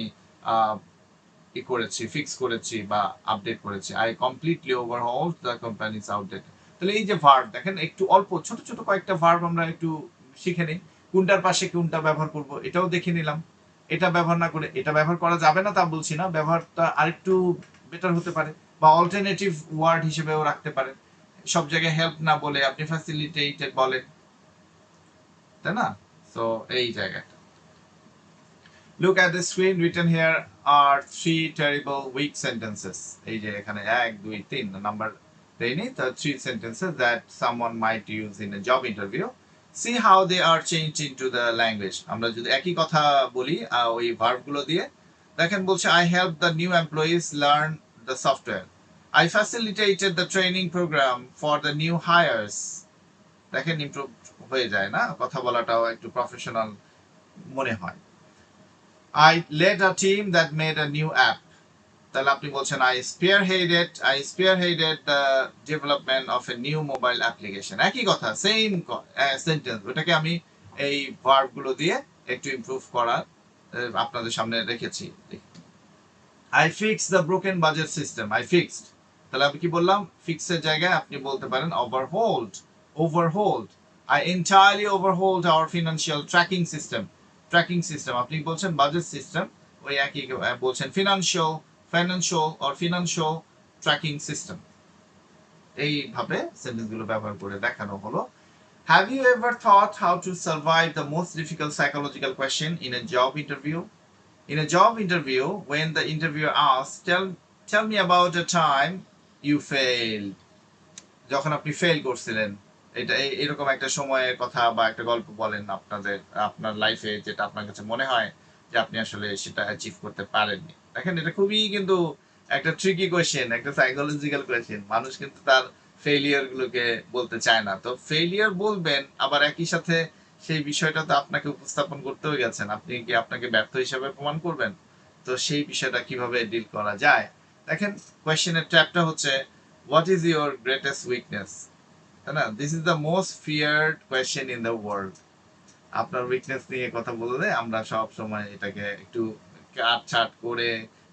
করেছি, ফিক্স করেছি বা আপডেট করেছি। I completely overhauled the company's outdated. তাহলে এই যে ভার্ব দেখেন, একটু অল্প ছোট ছোট কয়েকটা ভার্ব আমরা একটু শিখে নিই। কোনটার পাশে কোনটা ব্যবহার করব এটাও দেখে নিলাম। এটা ব্যবহার না করে এটা ব্যবহার করা যাবে না তা বলছি না, ব্যবহারটা আরেকটু বেটার হতে পারে, বা অল্টারনেটিভ ওয়ার্ড হিসেবেও রাখতে পারেন। সব জায়গায় হেল্প না বলে আপনি ফ্যাসিলিটেটেড বলেন, তাই না? সো এই জায়গাটা look at the screen, written here are 3 terrible weak sentences। এই যে এখানে 1 2 3 নাম্বার দেইনি, the 3 sentences that someone might use in a job interview। see how they are changed into the language। আমরা যদি একই কথা বলি ওই ভার্ব গুলো দিয়ে, দেখেন বলছে I helped the new employees learn the software, I facilitated the training program for the new hires। দেখেন ইমপ্রুভ হয়ে যায় না, কথা বলাটাও একটু প্রফেশনাল মনে হয়। I led a team that made a new app। তাহলে আপনি বলছেন I spearheaded the development of a new mobile application। একই কথা, সেম সেন্টেন্স, ওটাকে আমি এই ভার্ব গুলো দিয়ে একটু ইমপ্রুভ করার আপনাদের সামনে রেখেছি। I fixed the broken budget system। I fixed, তাহলে আমি কি বললাম, ফিক্সের জায়গায় আপনি বলতে পারেন overhauled। I entirely overhauled our financial tracking system। আপনি বলছেন বাজেট সিস্টেম, ওই একই বলছেন financial tracking system। এইভাবে সেন্টেন্সগুলো ব্যবহার করে দেখানো হলো। Have you ever thought how to survive the most difficult psychological question in a job interview? In a job interview, when the interviewer asks, tell me about a time you failed। যখন আপনি ফেল করছিলেন, এটা এরকম একটা সময়ের কথা বা একটা গল্প বলেন আপনার লাইফে, যেটা আপনার কাছে মনে হয় যে আপনি আসলে সেটা অ্যাচিভ করতে পারেননি। দেখেন, এটা খুবই কিন্তু একটা ট্রিকি কোয়েশ্চেন, একটা সাইকোলজিক্যাল কোয়েশ্চেন। মানুষ কিন্তু তার ফেলিয়ার গুলোকে বলতে চায় না। তো ফেলিয়ার বলবেন, আবার একই সাথে সেই বিষয়টা তো আপনাকে উপস্থাপন করতেও গেছেন, আপনি কি আপনাকে ব্যর্থ হিসাবে প্রমাণ করবেন? তো সেই বিষয়টা কিভাবে ডিল করা যায়? দেখেন, কোয়েশ্চেনের ট্র্যাপটা হচ্ছে what is your greatest weakness, তাই না? This is the most feared question in the world. আপনার উইকনেস নিয়ে কথা বললে আমরা সব সময় এটাকে একটু কাটছাট করে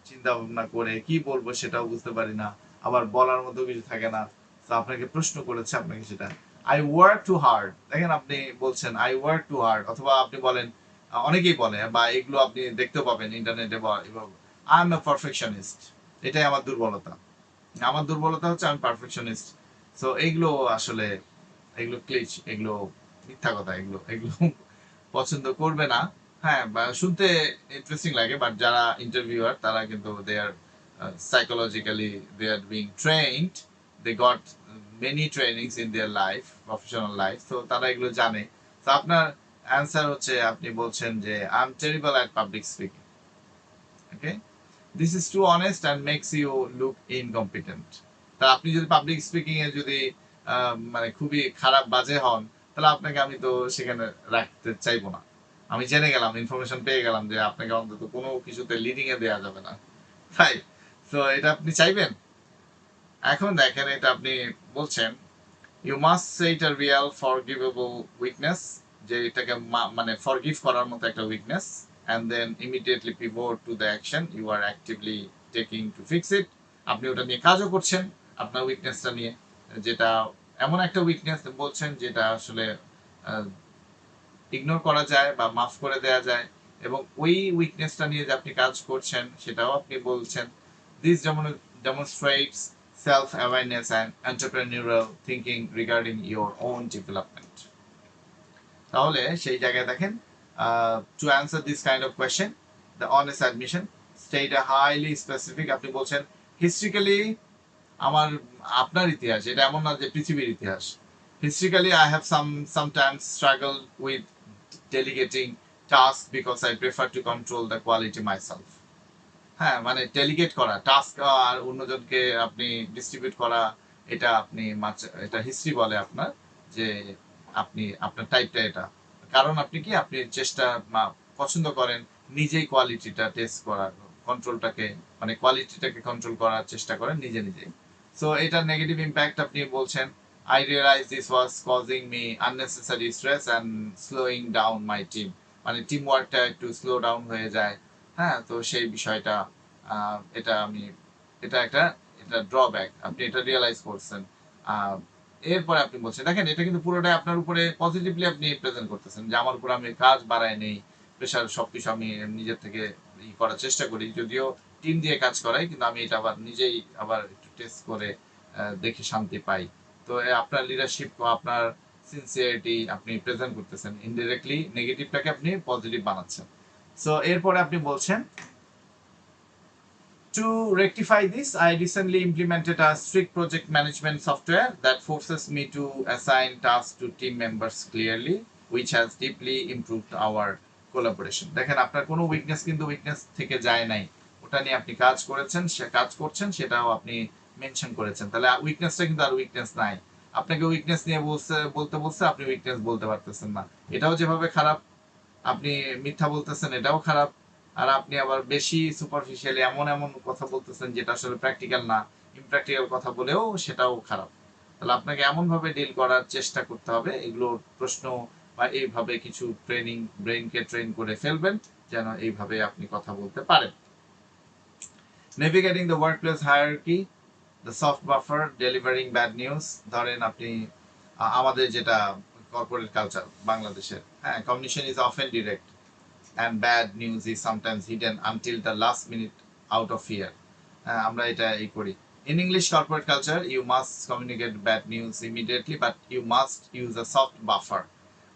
চিন্তা ভাবনা করে কি বলবো সেটাও বুঝতে পারি না, আবার বলার মতো কিছু থাকে না। তো আপনাকে প্রশ্ন করেছে, আপনাকে সেটা আই ওয়ার্ক টু হার্ড। দেখেন আপনি বলছেন আই ওয়ার্ক টু হার্ড, অথবা আপনি বলেন, অনেকেই বলে বা এগুলো আপনি দেখতেও পাবেন ইন্টারনেটে, আই এম এ পারফেকশনিস্ট, এটাই আমার দুর্বলতা। আমার দুর্বলতা হচ্ছে আমি পারফেকশনিস্ট। সো এইগুলো আসলে এগুলো ক্লিচ, এগুলো মিথ্যা কথা, এগুলো এগুলো পছন্দ করবে না। হ্যাঁ, বা শুনতে ইন্টারেস্টিং লাগে, বাট যারা ইন্টারভিউয়ার তারা কিন্তু they are psychologically they are being trained, they got many trainings in their life, professional life, তো তারা এগুলো জানে। তো আপনার অ্যান্সার হচ্ছে আপনি বলছেন যে I am terrible at public speaking. Okay, this is too honest and makes you look incompetent. তা আপনি যদি পাবলিক স্পিকিং এ যদি মানে খুবই খারাপ বাজে হন, তাহলে আপনাকে আমি তো সেখানে রাখতে চাইবো না। আমি জেনে গেলাম, ইনফরমেশন পেয়ে গেলাম যে আপনাকে অন্তত কোনো কিছুতে লিডিং এ দেওয়া যাবে না, তাই। তো এটা আপনি চাইবেন? এখন দেখেন, এটা আপনি বলছেন you must say it a real forgivable weakness, যে এটাকে মানে ফরগিভ করার মতো একটা weakness, and then immediately pivot to the action you are actively taking to fix it. আপনি ওটা নিয়ে কাজও করছেন, আপনার উইকনেসটা নিয়ে, যেটা এমন একটা উইকনেস বলছেন যেটা আসলে ইগনোর করা যায় বা মাফ করে দেওয়া যায়, এবং ওই উইকনেসটা নিয়ে যে আপনি কাজ করছেন সেটাও আপনি বলছেন। This demonstrates self-awareness and entrepreneurial thinking regarding your own development. তাহলে সেই জায়গায় দেখেন, to answer this kind of question, the honest admission state a highly specific, আপনি বলছেন হিস্ট্রিক্যালি আমার আপনার ইতিহাস, এটা এমন না যে পৃথিবীর ইতিহাস। Historically I have sometimes struggled with delegating tasks because I prefer to control the quality myself. হ্যাঁ, মানে ডেলিগেট করা টাস্ক আর অন্যজনকে আপনি ডিস্ট্রিবিউট করা, এটা আপনি এটা হিস্ট্রি বলে আপনার, যে আপনি আপনার টাইপটা এটা। কারণ আপনি কি আপনি চেষ্টা পছন্দ করেন নিজেই কোয়ালিটিটা টেস্ট করার, কন্ট্রোলটাকে মানে কোয়ালিটিটাকে কন্ট্রোল করার চেষ্টা করেন নিজে নিজে। সো এটা নেগেটিভ ইম্প্যাক্ট আপনি বলছেন I realize this was causing me unnecessary stress and slowing down my team, মানে টিম ওয়ার্কটা একটু স্লো ডাউন হয়ে যায়। হ্যাঁ, তো সেই বিষয়টা এটা আমি এটা একটা এটা ড্রব্যাক, আপনি এটা রিয়েলাইজ করছেন। এরপরে আপনি বলছেন দেখেন এটা কিন্তু পুরোটাই আপনার উপরে পজিটিভলি আপনি প্রেজেন্ট করতেছেন, যে আমার উপর আমি কাজ বাড়ায় নেই, প্রেশার সবকিছু আমি নিজের থেকে করার চেষ্টা করি, যদিও টিম দিয়ে কাজ করাই, কিন্তু আমি এটা আবার নিজেই আবার একটু টেস্ট করে দেখে শান্তি পাই। তো আপনার লিডারশিপ, আপনার সিনসিয়ারিটি আপনি প্রেজেন্ট করতেছেন, ইনডিরেক্টলি নেগেটিভটাকে আপনি পজিটিভ বানাচ্ছেন। সো এরপরে আপনি বলছেন to rectify this, I recently implemented a strict project management software that forces me to assign tasks to team members clearly, which has deeply improved our collaboration. দেখেন আপনার কোনো উইকনেস কিন্তু উইকনেস থেকে যায় নাই, ওটা নিয়ে আপনি কাজ করেছেন, সে কাজ করছেন, সেটাও আপনি মেনশন করেছেন, তাহলে উইকনেসটা কিন্তু আর উইকনেস নাই। আপনাকে উইকনেস নিয়ে বলতে আপনি উইকনেস বলতে পারতেছেন না, এটাও যেভাবে খারাপ। আপনি মিথ্যা বলতেছেন, এটাও খারাপ। আর আপনি আবার বেশি সুপারফিশিয়ালি এমন এমন কথা বলতেছেন যেটা আসলে প্র্যাকটিক্যাল না, ইমপ্র্যাকটিক্যাল কথা বলেও সেটাও খারাপ। তাহলে আপনাকে এমন ভাবে ডিল করার চেষ্টা করতে হবে, এগুলো প্রশ্ন বা এইভাবে কিছু ট্রেনিং, ব্রেইনকে ট্রেন করে ফেলবেন যেন এইভাবে আপনি কথা বলতে পারেন। Navigating the workplace hierarchy, the soft buffer, delivering bad news. ধরেন আপনি আমাদের যেটা কর্পোরেট কালচার বাংলাদেশের, হ্যাঁ, communication is often direct and bad news is sometimes hidden until the last minute out of fear. আমরা এটা এই করি। In English corporate culture, you must communicate bad news immediately, but you must use a soft buffer.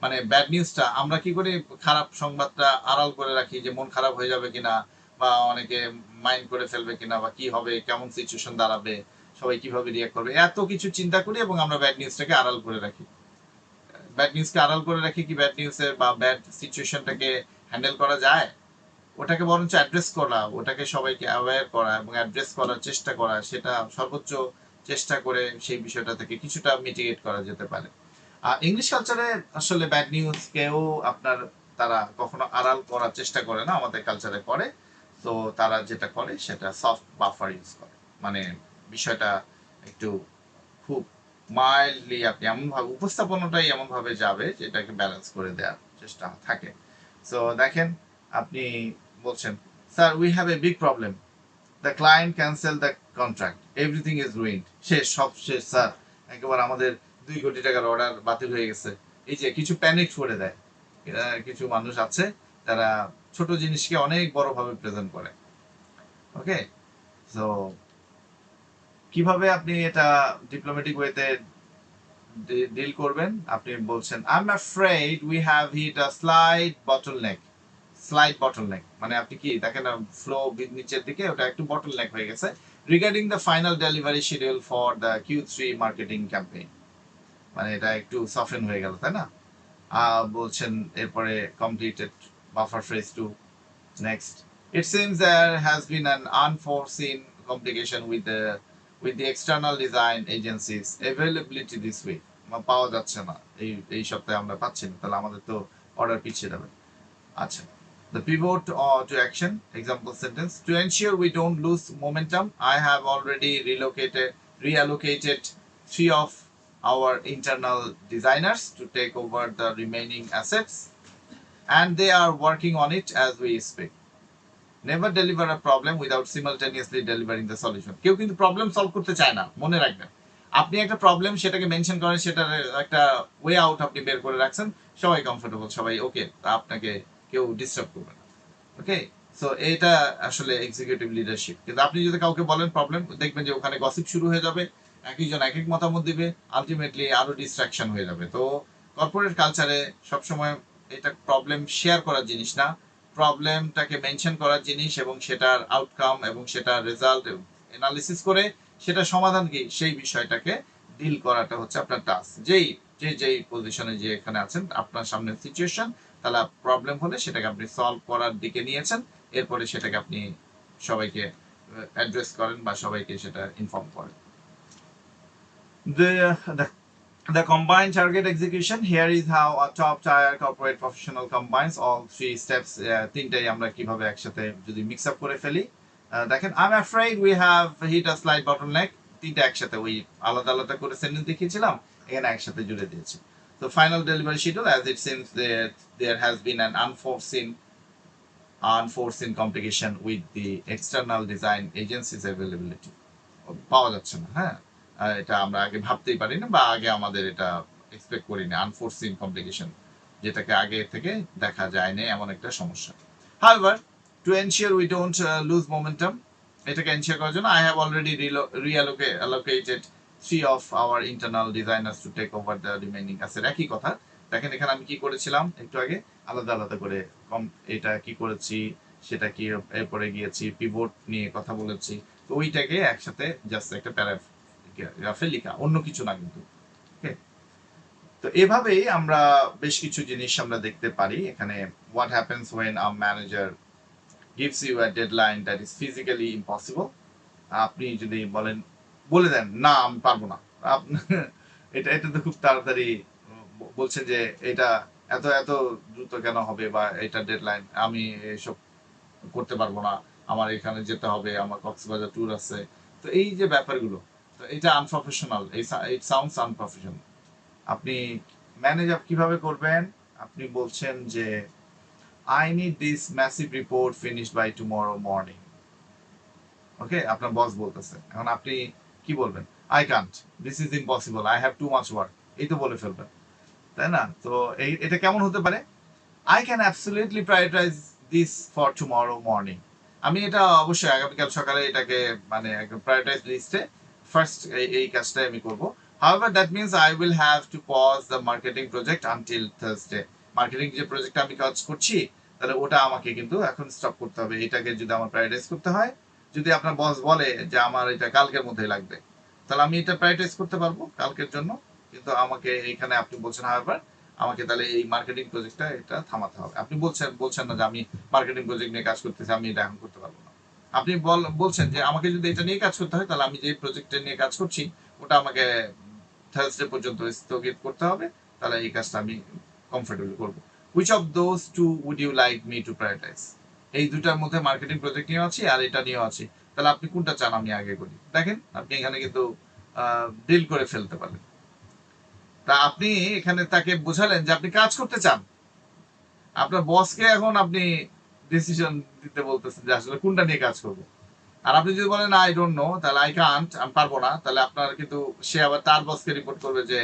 মানে ব্যাড নিউজটা আমরা কি করি, খারাপ সংবাদটা আড়াল করে রাখি, যে মন খারাপ হয়ে যাবে কিনা, বা অনেকে মাইন্ড করে ফেলবে কিনা, বা কি হবে, কেমন সিচুয়েশন দাঁড়াবে, সবাই কিভাবে রিয়াক্ট করবে, এত কিছু চিন্তা করি এবং আমরা ব্যাড নিউজটাকে আড়াল করে রাখি। ব্যাড নিউজকে আড়াল করে রাখি কি ব্যাড নিউজের বা ব্যাড সিচুয়েশনটাকে হ্যান্ডেল করা যায়? ওটাকে বরঞ্চ অ্যাড্রেস করা, ওটাকে সবাইকে অ্যাওয়্যার করা এবং অ্যাড্রেস করার চেষ্টা করা, সেটা সর্বোচ্চ চেষ্টা করে সেই বিষয়টা থেকে কিছুটা মিটিগেট করা যেতে পারে। আর ইংলিশ কালচারে আসলে ব্যাড নিউজ কেউ আপনার তারা কখনো আড়াল করার চেষ্টা করে না, আমাদের কালচারে করে। তো তারা যেটা করে সেটা সফট বাফার ইউজ করে, মানে বিষয়টা একটু খুব মাইল্ডলি আপনি এমনভাবে উপস্থাপনাটাই এমনভাবে যাবে যেটাকে ব্যালেন্স করে দেওয়ার চেষ্টা থাকে। সো দেখেন আপনি বলছেন sir we have a big problem, the client cancel the contract, everything is ruined, শেষ, সব শেষ স্যার, একেবারে আমাদের 2 কোটি টাকার অর্ডার বাতিল হয়ে গেছে। এই যে কিছু প্যানিক করে দেয়, কিছু মানুষ আছে যারা ছোট জিনিসকে অনেক বড়ভাবে প্রেজেন্ট করে। ওকে, সো কিভাবে আপনি এটা ডিপ্লোম্যাটিক ওয়েতে ডিল করবেন? আপনি বলছেন I am afraid we have hit a slide bottleneck, মানে আপনি কি দেখেন ফ্লো নিচের দিকে, ওটা একটু বটলনেক হয়ে গেছে regarding the final delivery schedule for the Q3 marketing campaign, মানে এটা একটু সফেন হয়ে গেল, তাই না? বলছেন এরপরে completed buffer phrase to next, it seems there has been an unforeseen complication with the external design agency's availability this week, পাওয়া যাচ্ছে না, এই সপ্তাহে আমরা পাচ্ছি না, তাহলে আমাদের তো অর্ডার পিছিয়ে যাবে। আচ্ছা, the pivot to action, example sentence, to ensure we don't lose momentum, I have already reallocated 3 of our internal designers to take over the remaining assets, and they are working on it as we speak. Never deliver a problem without simultaneously delivering the solution. কেউ কিন্তু প্রবলেম সলভ করতে চায় না, মনে রাখবেন। আপনি একটা প্রবলেম সেটাকে মেনশন করেন, সেটার একটা ওয়ে আউট আপনি বের করে রাখছেন, সবাই কমফোর্টেবল, সবাই ওকে, আপনাকে কেউ ডিস্টার্ব করবে না। ওকে, সো এটা আসলে এক্সিকিউটিভ লিডারশিপ। কিন্তু আপনি যদি কাউকে বলেন প্রবলেম, দেখবেন যে ওখানে গসিপ শুরু হয়ে যাবে, একজন এক এক মতামত দিবে, আলটিমেটলি আরো ডিস্ট্রাকশন হয়ে যাবে। তো কর্পোরেট কালচারে সবসময় এটা প্রবলেম শেয়ার করার জিনিস না, প্রবলেমটাকে মেনশন করার জিনিস, এবং সেটার আউটকাম এবং সেটার রেজাল্ট অ্যানালিসিস করে সেটা সমাধান কি সেই বিষয়টাকে ডিল করাটা হচ্ছে আপনার টাস্ক। যেই পজিশনে যে এখানে আছেন, আপনার সামনে সিচুয়েশন, তাহলে প্রবলেম হলে সেটাকে আপনি সলভ করার দিকে নিয়েছেন, এরপরে সেটাকে আপনি সবাইকে অ্যাড্রেস করেন বা সবাইকে সেটা ইনফর্ম করেন। The combined target execution, here is how a top tier corporate professional combines all 3 steps. তিনটাই আমরা কিভাবে একসাথে যদি মিক্স আপ করে ফেলি, দেখেন I'm afraid we have hit a slight bottleneck, তিনটা একসাথে, ওই আলাদা আলাদা করে সেন্টেন্স দেখিয়েছিলাম, এখানে একসাথে জুড়ে দিয়েছি। So final delivery schedule, as it seems that there has been an unforeseen complication with the external design agency's availability. পাওয়া যাচ্ছে না, হ্যাঁ, এটা আমরা আগে ভাবতেই পারি না, বা আগে আমাদের এটা এক্সপেক্ট করি না, আনফোরসিন কমপ্লিকেশন, যেটাকে আগে থেকে দেখা যায় না, এমন একটা সমস্যা। However, to ensure we don't lose momentum, এটাকে এনশিওর করার জন্য I have already reallocated 3 of our internal designers to take over the remaining assets. একই কথা, দেখেন এখানে আমি কি করেছিলাম একটু আগে, আলাদা আলাদা করে এটা কি করেছি, সেটা কি এরপরে গিয়েছি, পিভট নিয়ে কথা বলেছি, তো ওইটাকে একসাথে জাস্ট একটা প্যারাগ্রাফে লেখা, অন্য কিছু না কিন্তু। ওকে, তো এভাবেই আমরা বেশ কিছু জিনিস আমরা দেখতে পারি এখানে। What happens when a manager gives you a deadline that is physically impossible, আপনি যদি বলে দেন না আমি পারবো না, এটা তো খুব তাড়াতাড়ি বলছেন যে এটা এত এত দ্রুত কেন হবে, বা এটা ডেডলাইন, আমি এসব করতে পারবো না, আমার এখানে যেতে হবে, আমার কক্সবাজার ট্যুর আছে। তো এই যে ব্যাপারগুলো, তো এটা আনপ্রফেশনাল, ইট সাউন্ডস আনপ্রফেশনাল। আপনি ম্যানেজ আপ কিভাবে করবেন? আপনি বলছেন যে I need this massive report finished by tomorrow morning. ওকে, আপনার বস বলতেছে, এখন আপনি কি বলবেন? I can't, this is impossible, I have too much work, এই তো বলে ফেলবেন, তাই না? তো এটা কেমন হতে পারে? I can absolutely prioritize this for tomorrow morning. আমি এটা অবশ্যই আগামীকাল সকালে এটাকে মানে একদম প্রায়োরিটাইজ লিস্টে ফার্স্ট এই কাজটাই আমি করব। However, that means I will have to pause the marketing project until Thursday. Marketing যে প্রজেক্টটা আমি কাজ করছি, তাহলে ওটা আমাকে কিন্তু এখন স্টপ করতে হবে, এটাকে যদি আমার প্রায়োরিটাইজ করতে হয়। যদি আপনার বস বলে যে আমার এটা কালকের মধ্যে লাগবে, তাহলে আমি এটা প্রায়োরিটাইজ করতে পারবো কালকের জন্য, কিন্তু আমাকে এখানে আপনি বলছেন হাওয়ার আমাকে তাহলে এই মার্কেটিং প্রজেক্টটা এটা থামাতে হবে। আপনি বলছেন না যে আমি মার্কেটিং প্রজেক্ট নিয়ে কাজ করতেছি, আমি এটা এখন করতে পারবো না। আপনি বলছেন যে আমাকে যদি এটা নিয়ে কাজ করতে হয়, তাহলে আমি যে প্রজেক্টটা নিয়ে কাজ করছি ওটা আমাকে থার্সডে পর্যন্ত স্থগিত করতে হবে, তাহলে এই কাজটা আমি কমফোর্টেবল করবো। Which of those two would you like me to prioritize? এই দুটার মধ্যে মার্কেটিং প্রজেক্ট নিয়েও আছি আর এটা নিয়েও আছি, তাহলে আপনি কোনটা চান আমি আগে করি? দেখেন আপনি এখানে কিন্তু ডিল করে ফেলতে পারেন। তা আপনি এখানে তাকে বোঝালেন যে আপনি কাজ করতে চান, আপনার বসকে এখন আপনি ডিসিশন দিতে বলতেছেন যে আসলে কোনটা নিয়ে কাজ করবো। আর আপনি যদি বলেন আই ডোন্ট নো, তাহলে আই কান্ট, আমি পারবো না, তাহলে আপনার কিন্তু সে আবার তার বসকে রিপোর্ট করবে যে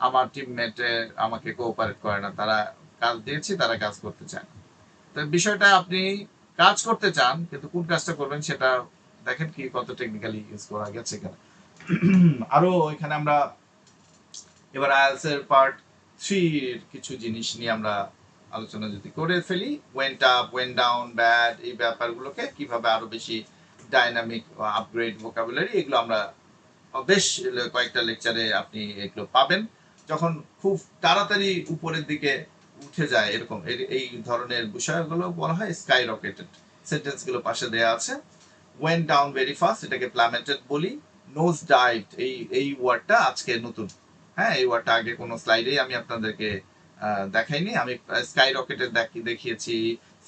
আমার টিমমেট আমাকে কোঅপারেট করে না, তারা কাজ দিয়েছি, তারা কাজ করতে চায় না। তো বিষয়টা আপনি কাজ করতে চান, কিন্তু কোন কাজটা করবেন সেটা দেখেন কি কত টেকনিক্যালি ইউজ করা গেছে এখানে। আরো এখানে আমরা এবার আইএলটিএস এর পার্ট 3 এর কিছু জিনিস নিয়ে আমরা আলোচনা যদি করে ফেলি, went up, went down, bad, এই ব্যাপারগুলোকে কিভাবে আরো বেশি ডাইনামিক আপগ্রেড ভোকাবুলারি, এগুলো আমরা বেশ কয়েকটা লেকচারে আপনি এগুলো পাবেন। যখন খুব তাড়াতাড়ি উপরের দিকে উঠে যায় এরকম এই ধরনের বিষয়গুলো বলা হয় স্কাই রকেটেড। সেন্টেন্স গুলো পাশে দেয়া আছে। ওয়েন্ট ডাউন ভেরি ফাস্ট, এটাকে প্লামেটেড বলি। নোজ ডাইভড, এই ওয়ার্ডটা আজকে নতুন। হ্যাঁ, এই ওয়ার্ডটা আগে কোনো স্লাইডেই আমি আপনাদেরকে দেখাইনি। আমি স্কাই রকেটেড দেখিয়েছি,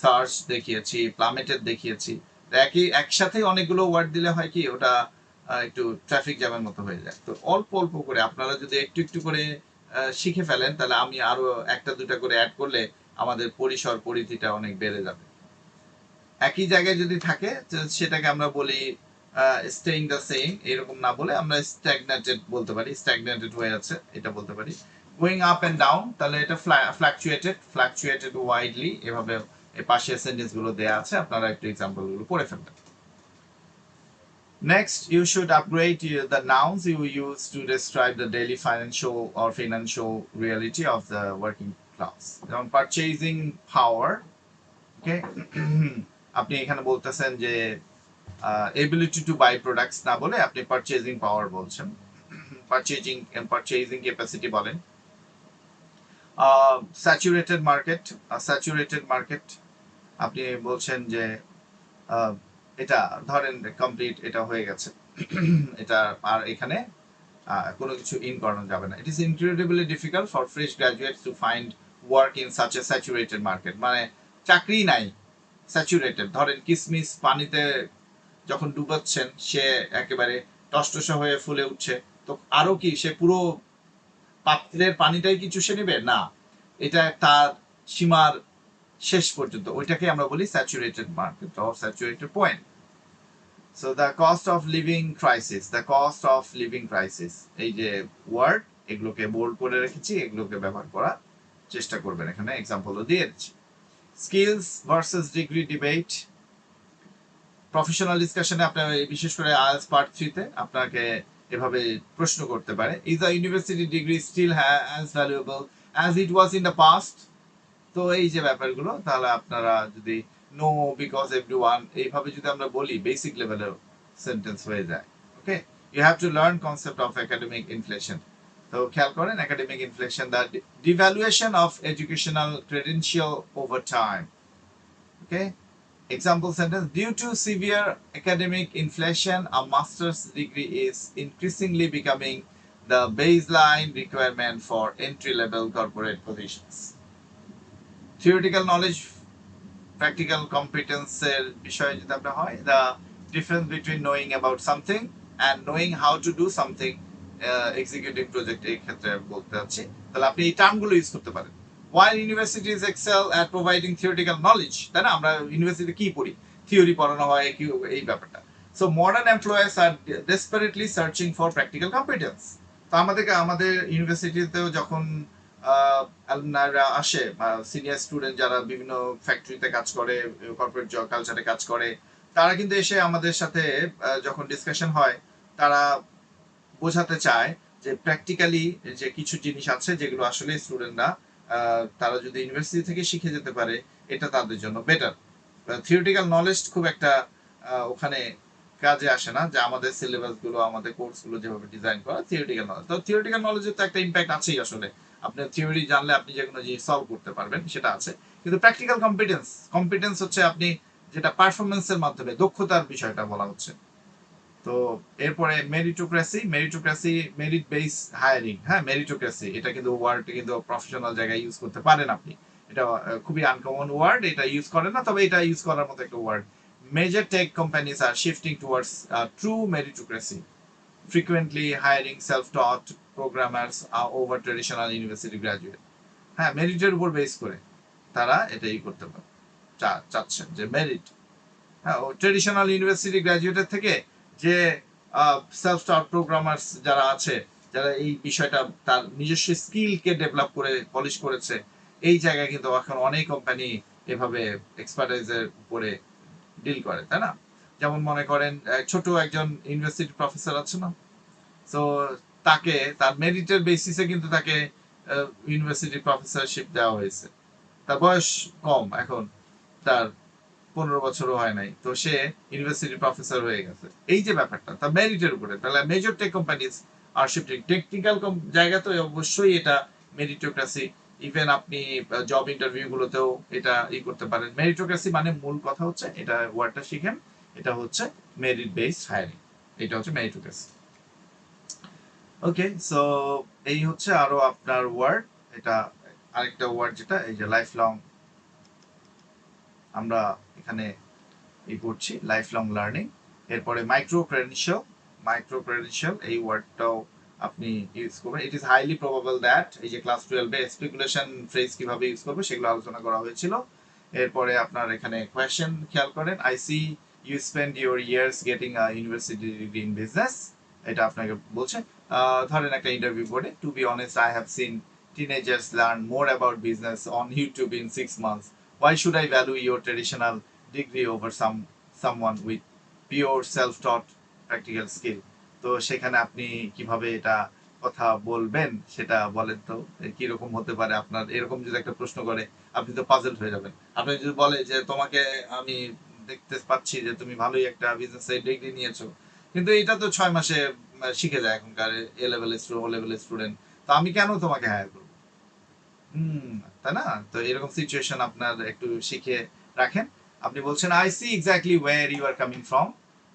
সার্চ দেখিয়েছি, প্লামেটেড দেখিয়েছি। একসাথে অনেকগুলো ওয়ার্ড দিলে হয় কি ওটা একটু ট্রাফিক জ্যামের মতো হয়ে যায়। তো অল্প অল্প করে আপনারা যদি একটু একটু করে শিখে ফেলেন, তাহলে আমি আরো একটা দুটা করে অ্যাড করলে আমাদের পরিসর পরিধিটা অনেক বেড়ে যাবে। একই জায়গায় যদি থাকে সেটাকে আমরা বলি স্টেইং দ্য সেম, এরকম না বলে আমরা স্ট্যাগনেটেড বলতে পারি, স্ট্যাগনেটেড হয়ে আছে এটা বলতে পারি। গোয়িং আপ এন্ড ডাউন, তাহলে এটা ফ্লাকচুয়েটেড ওয়াইডলি, এভাবে এই পাশে সেন্টেন্স গুলো দেয়া আছে, আপনারা একটু এক্সাম্পল গুলো পড়ে ফেলবেন। Next, you should upgrade the nouns you use to describe the daily financial reality of the working class. যেমন purchasing power, ওকে, আপনি এখানে বলতেছেন যে এবিলিটি টু বাই প্রোডাক্টস না বলে আপনি পারচেজিং পাওয়ার বলছেন, পারচেজিং ক্যাপাসিটি বলেন। স্যাচুরেটেড মার্কেট আপনি বলছেন যে এটা ধরেন কমপ্লিট, এটা হয়ে গেছে, এটা আর এখানে কোনো কিছু ইন করানো যাবে না। It is incredibly difficult for fresh graduates to find work in such a saturated market, মানে চাকরি নাই, স্যাচুরেটেড। ধরেন কিসমিস পানিতে যখন ডুবাচ্ছেন সে একেবারে টসটসে হয়ে ফুলে উঠছে, তো আরো কি সে পুরো পাত্রের পানিটাই কি চুষে নেবে? না, এটা তার সীমার শেষ পর্যন্ত, ওইটাকে আমরা বলি saturated market or saturated point. So the cost of living crisis, এই যে ওয়ার্ড, এগুলোকে বোল্ড করে রেখেছি, এগুলোকে ব্যবহার করার চেষ্টা করবেন, এখানে এক্সাম্পলও দিয়ে দিচ্ছি। Skills versus degree debate, professional ডিসকাশনে আপনার বিশেষ করে আইএলটিএস পার্ট 3 তে আপনাকে এভাবে প্রশ্ন করতে পারে, is the university degree still as valuable as it was in the past. তো এই যে ব্যাপারগুলো, তাহলে আপনারা যদি নো বিকজ এভরিওয়ান এইভাবে যদি আমরা বলি, বেসিক লেভেলের সেন্টেন্স হয়ে যায়। Okay, you have to learn concept of academic inflation. তো খেয়াল করেন, academic inflation, the devaluation of educational credential over time. Okay, example sentence, due to severe academic inflation, a master's degree is increasingly becoming the baseline requirement for entry-level corporate positions. Theoretical knowledge, practical competence এর বিষয়ে যদি আমরা হয়, the difference between knowing about something and knowing how to do something, executive project এই ক্ষেত্রে বলতে যাচ্ছি, তাহলে আপনি এই টার্মগুলো ইউজ করতে পারেন। While universities excel at providing theoretical knowledge, তাই না, আমরা ইউনিভার্সিটিতে কি পড়ি, থিওরি পড়ানো হয়, কি এই ব্যাপারটা। So modern employers are desperately searching for practical competence. তো আমাদের ইউনিভার্সিটিতেও যখন অ্যালুমনাইরা আসে বা সিনিয়র স্টুডেন্ট যারা বিভিন্ন ফ্যাক্টরিতে কাজ করে, কর্পোরেট কালচারে কাজ করে, তারা কিন্তু এসে আমাদের সাথে যখন ডিসকাশন হয়, তারা বোঝাতে চায় যে প্র্যাকটিক্যালি যে কিছু জিনিস আছে যেগুলো আসলে স্টুডেন্টরা তারা যদি ইউনিভার্সিটি থেকে শিখে যেতে পারে, এটা তাদের জন্য বেটার। থিওরিটিক্যাল নলেজ খুব একটা ওখানে কাজে আসে না, যে আমাদের সিলেবাস গুলো, আমাদের কোর্স গুলো যেভাবে ডিজাইন করা, থিওরিটিক্যাল নলেজ, তো থিওরিটিক্যাল নলেজের তো একটা ইম্প্যাক্ট আছেই আসলে। আপনার থিওরি জানলে আপনি যে কোনো জিনিস সলভ করতে পারবেন, সেটা আছে। কিন্তু প্র্যাকটিক্যাল কম্পিটেন্স হচ্ছে আপনি যেটা পারফরমেন্সের মাধ্যমে, দক্ষতার বিষয়টা বলা হচ্ছে। তো এরপরে মেরিটোক্রেসি, মেরিট বেস হায়ারিং। হ্যাঁ, মেরিটোক্রেসি এটা কিন্তু ওয়ার্ড কিন্তু প্রফেশনাল জায়গায় ইউজ করতে পারেন আপনি, এটা খুবই আনকমন ওয়ার্ড, এটা ইউজ করেন না, তবে এটা ইউজ করার মতো একটা word. Major tech companies are shifting towards true meritocracy, frequently hiring self-taught programmers over traditional university graduate। হ্যাঁ, মেরিটের উপর বেস করে তারা এটাই করতে পারে। চাচ্ছেন যে মেরিট। হ্যাঁ, ট্রেডিশনাল ইউনিভার্সিটি গ্র্যাজুয়েটের থেকে যে সেলফ স্টার্ট প্রোগ্রামার্স যারা আছে, যারা এই বিষয়টা তার নিজস্ব স্কিলকে ডেভেলপ করে পলিশ করেছে, এই জায়গায় কিন্তু এখন অনেক কোম্পানি এভাবে এক্সপার্টাইজের উপরে ডিল করে, তাই না? যেমন মনে করেন ছোট একজন ইউনিভার্সিটি প্রফেসর আছে না, তো তাকে তার মেরিটের বেসিসে কিন্তু তাকে ইউনিভার্সিটি প্রফেসরশিপ দেওয়া হয়েছে। তার বয়স কম, এখন তার 15 বছরও হয় নাই, তো সে ইউনিভার্সিটি প্রফেসর হয়ে গেছে। এই যে ব্যাপারটা তার মেরিটের উপরে, তাহলে major tech companies are shifting technical জায়গাতে অবশ্যই এটা মেরিটোক্রেসি। ইভেন আপনি জব ইন্টারভিউ গুলোতেও এটা করতে পারেন। মেরিটোক্রেসি মানে মূল কথা হচ্ছে, এটা ওয়ার্ডটা শিখেন, এটা হচ্ছে মেরিট বেসড হায়ারিং, এটা হচ্ছে মেরিটোক্রেসি। ওকে, সো এই হচ্ছে আরো আপনার ওয়ার্ড। এটা আরেকটা ওয়ার্ড যেটা এই যে লাইফ লং, আমরা এখানে করছি লাইফ লং লার্নিং। এরপরে মাইক্রো ক্রেডেনশিয়াল, এই ওয়ার্ডটাও আপনি ইউজ করবেন। It is highly probable that, এই যে ক্লাস 12 এ স্পেকুলেশন ফ্রেজ কিভাবে ইউজ করবে সেগুলো আলোচনা করা হয়েছিল। এরপরে আপনার এখানে কোয়েশ্চেন খেয়াল করেন, I see you spend your years getting a university degree in business. এটা আপনাকে বলছে ধরেন একটা ইন্টারভিউ বোর্ডে, to be honest I have seen teenagers learn more about business on YouTube in 6 months. Why should I value your traditional degree over someone with pure self-taught practical skill? তো সেখানে আপনি কিভাবে এটা কথা বলবেন সেটা বলেন তো, কিরকম হতে পারে আপনার? এরকম যদি একটা প্রশ্ন করে আপনি তো পাজল হয়ে যাবেন। আপনি যদি বলে যে তোমাকে আমি দেখতে পাচ্ছি যে তুমি ভালোই একটা বিজনেস ডিগ্রি নিয়েছো, কিন্তু এটা তো 6 মাসে শিখে যায় এখনকার এ লেভেলের ও লেভেলের স্টুডেন্ট, তো আমি কেন তোমাকে হায়ার করবো? তাই না? তো এরকম সিচুয়েশন আপনার একটু শিখে রাখেন। আপনি বলছেন I see exactly where you are coming from,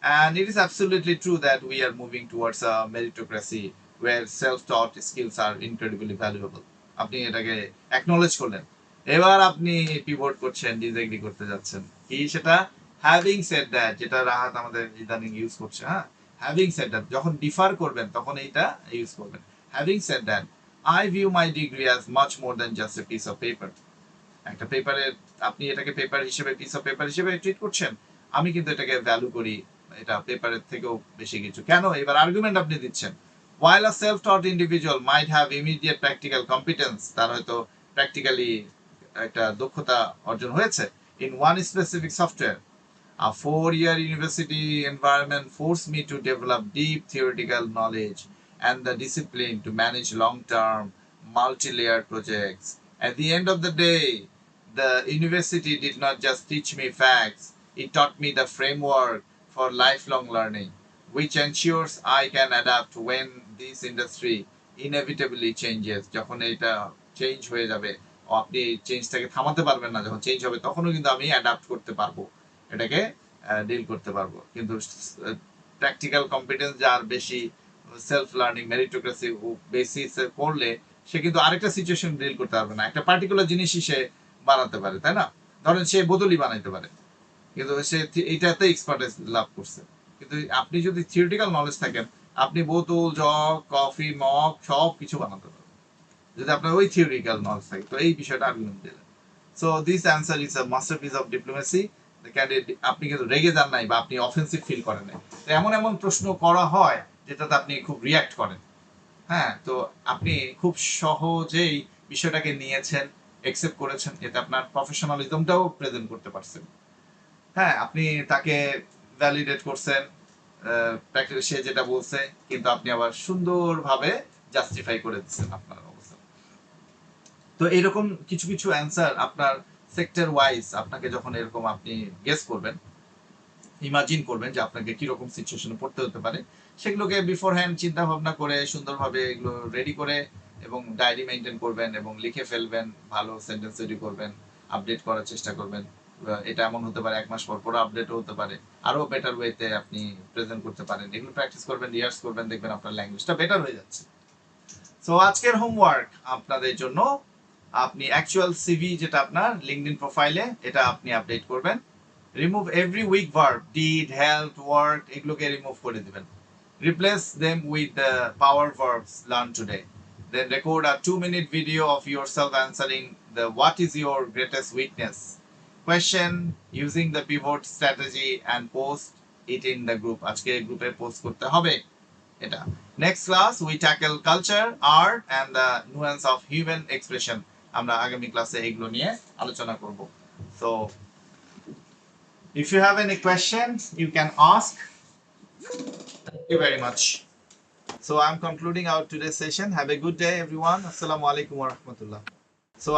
and it is absolutely true that we are moving towards a meritocracy where self-taught skills are incredibly valuable. আপনি এটাকে অ্যাকনলেজ করলেন। এবার আপনি পিভট করছেন, ডিসএগ্রি করতে যাচ্ছেন। কি সেটা? হ্যাভিং সেড দ্যাট, যেটা রাহাত আমাদের ইদানিং ইউজ করছে, হ্যাঁ, হ্যাভিং সেড দ্যাট। যখন ডিফার করবেন তখন এইটা ইউজ করবেন। Having said that, I view my degree as much more than just a piece of paper. একটা পেপারের, আপনি এটাকে পেপার হিসেবে, পিস অফ পেপার হিসেবে ট্রিট করছেন, আমি কিন্তু এটাকে ভ্যালু করি এটা পেপারের থেকেও বেশি কিছু। কেন? এবার আর্গুমেন্ট আপনি দিচ্ছেন। While a self-taught individual might have immediate practical competence, তার হয়তো প্র্যাকটিক্যালি একটা দক্ষতা অর্জন হয়েছে in one specific software, a 4-year university environment forced me to develop deep theoretical knowledge and the discipline to manage long-term, multi-layered projects. At the end of the day, the university did not just teach me facts, it taught me the framework for lifelong learning, which ensures I can adapt when this industry inevitably changes. যখন এটা চেঞ্জ হয়ে যাবে, আপনি চেঞ্জটাকে থামাতে পারবেন না, যখন চেঞ্জ হবে তখনও কিন্তু আমি অ্যাডাপ্ট করতে পারবো, এটাকে ডিল করতে পারবো। কিন্তু প্র্যাকটিক্যাল কম্পিটেন্স যার বেশি, সেলফ লার্নিং মেরিটোক্রেসি বেসিস করলে সে কিন্তু আরেকটা সিচুয়েশন ডিল করতে পারবে না, একটা পার্টিকুলার জিনিসই সে বানাতে পারে, তাই না? ধরেন সে বোতলই বানাইতে পারে, কিন্তু সে এইটাতে এক্সপার্টাইজ লাভ করছে। কিন্তু আপনি যদি থিওরিটিক্যাল নলেজ থাকেন, আপনি বোতল, জগ, কফি, মগ সব কিছু বানাতে পারবেন যদি আপনার ওই থিওরিটিক্যাল নলেজ থাকে। তো এই বিষয়টা আর্গুমেন্ট দিলেন। So this answer is a masterpiece of diplomacy. আপনি কিন্তু রেগে যান নাই বা আপনি অফেন্সিভ ফিল করেন নাই। তো এমন এমন প্রশ্ন করা হয় যেটাতে আপনি খুব রিয়াক্ট করেন, হ্যাঁ, তো আপনি খুব সহজেই বিষয়টাকে নিয়েছেন, একসেপ্ট করেছেন, এতে আপনার প্রফেশনালিজমটাও প্রেজেন্ট করতে পারছেন। হ্যাঁ, আপনি তাকে ভ্যালিডেট করছেন, প্র্যাকটিক্যালি সে যেটা বলছে, কিন্তু আপনি আবার সুন্দরভাবে জাস্টিফাই করে দিচ্ছেন আপনার অবস্থা। তো এরকম কিছু কিছু অ্যান্সার আপনার সেক্টর ওয়াইজ, আপনাকে যখন এরকম আপনি গেস করবেন, ইমাজিন করবেন যে আপনাকে কিরকম সিচুয়েশনে পড়তে হতে পারে, সেগুলোকে বিফোর হ্যান্ড চিন্তা ভাবনা করে সুন্দরভাবে এগুলো রেডি করে এবং ডায়েরি মেনটেন করবেন এবং লিখে ফেলবেন, ভালো সেন্টেন্স তৈরি করবেন, আপডেট করার চেষ্টা করবেন। এটা এমন হতে পারে 1 মাস পর পর আপডেটও হতে পারে, আরো বেটার ওয়েতে আপনি প্রেজেন্ট করতে পারেন। এগুলো প্র্যাকটিস করবেন, রিহার্স করবেন, দেখবেন আপনার ল্যাঙ্গুয়েজটা বেটার হয়ে যাচ্ছে। সো আজকের হোমওয়ার্ক আপনাদের জন্য, আপনি অ্যাকচুয়াল সিভি যেটা আপনার লিঙ্কডইন প্রোফাইলে, এটা আপনি আপডেট করবেন। Remove every week verb, did, help, work, এগুলোকে রিমুভ করে দিবেন। Replace them with the power verbs learn today. Then record a 2-minute video of yourself answering the what is your greatest weakness question using the pivot strategy and post it in the group. আজকে গ্রুপে পোস্ট করতে হবে এটা। Next class we tackle culture, art and the nuance of human expression. আমরা আগামী ক্লাসে এগুলো নিয়ে আলোচনা করব। So if you have any questions you can ask. Thank you very much. So I'm concluding our today's session. Have a good day everyone. Assalamu alaikum wa rahmatullah. So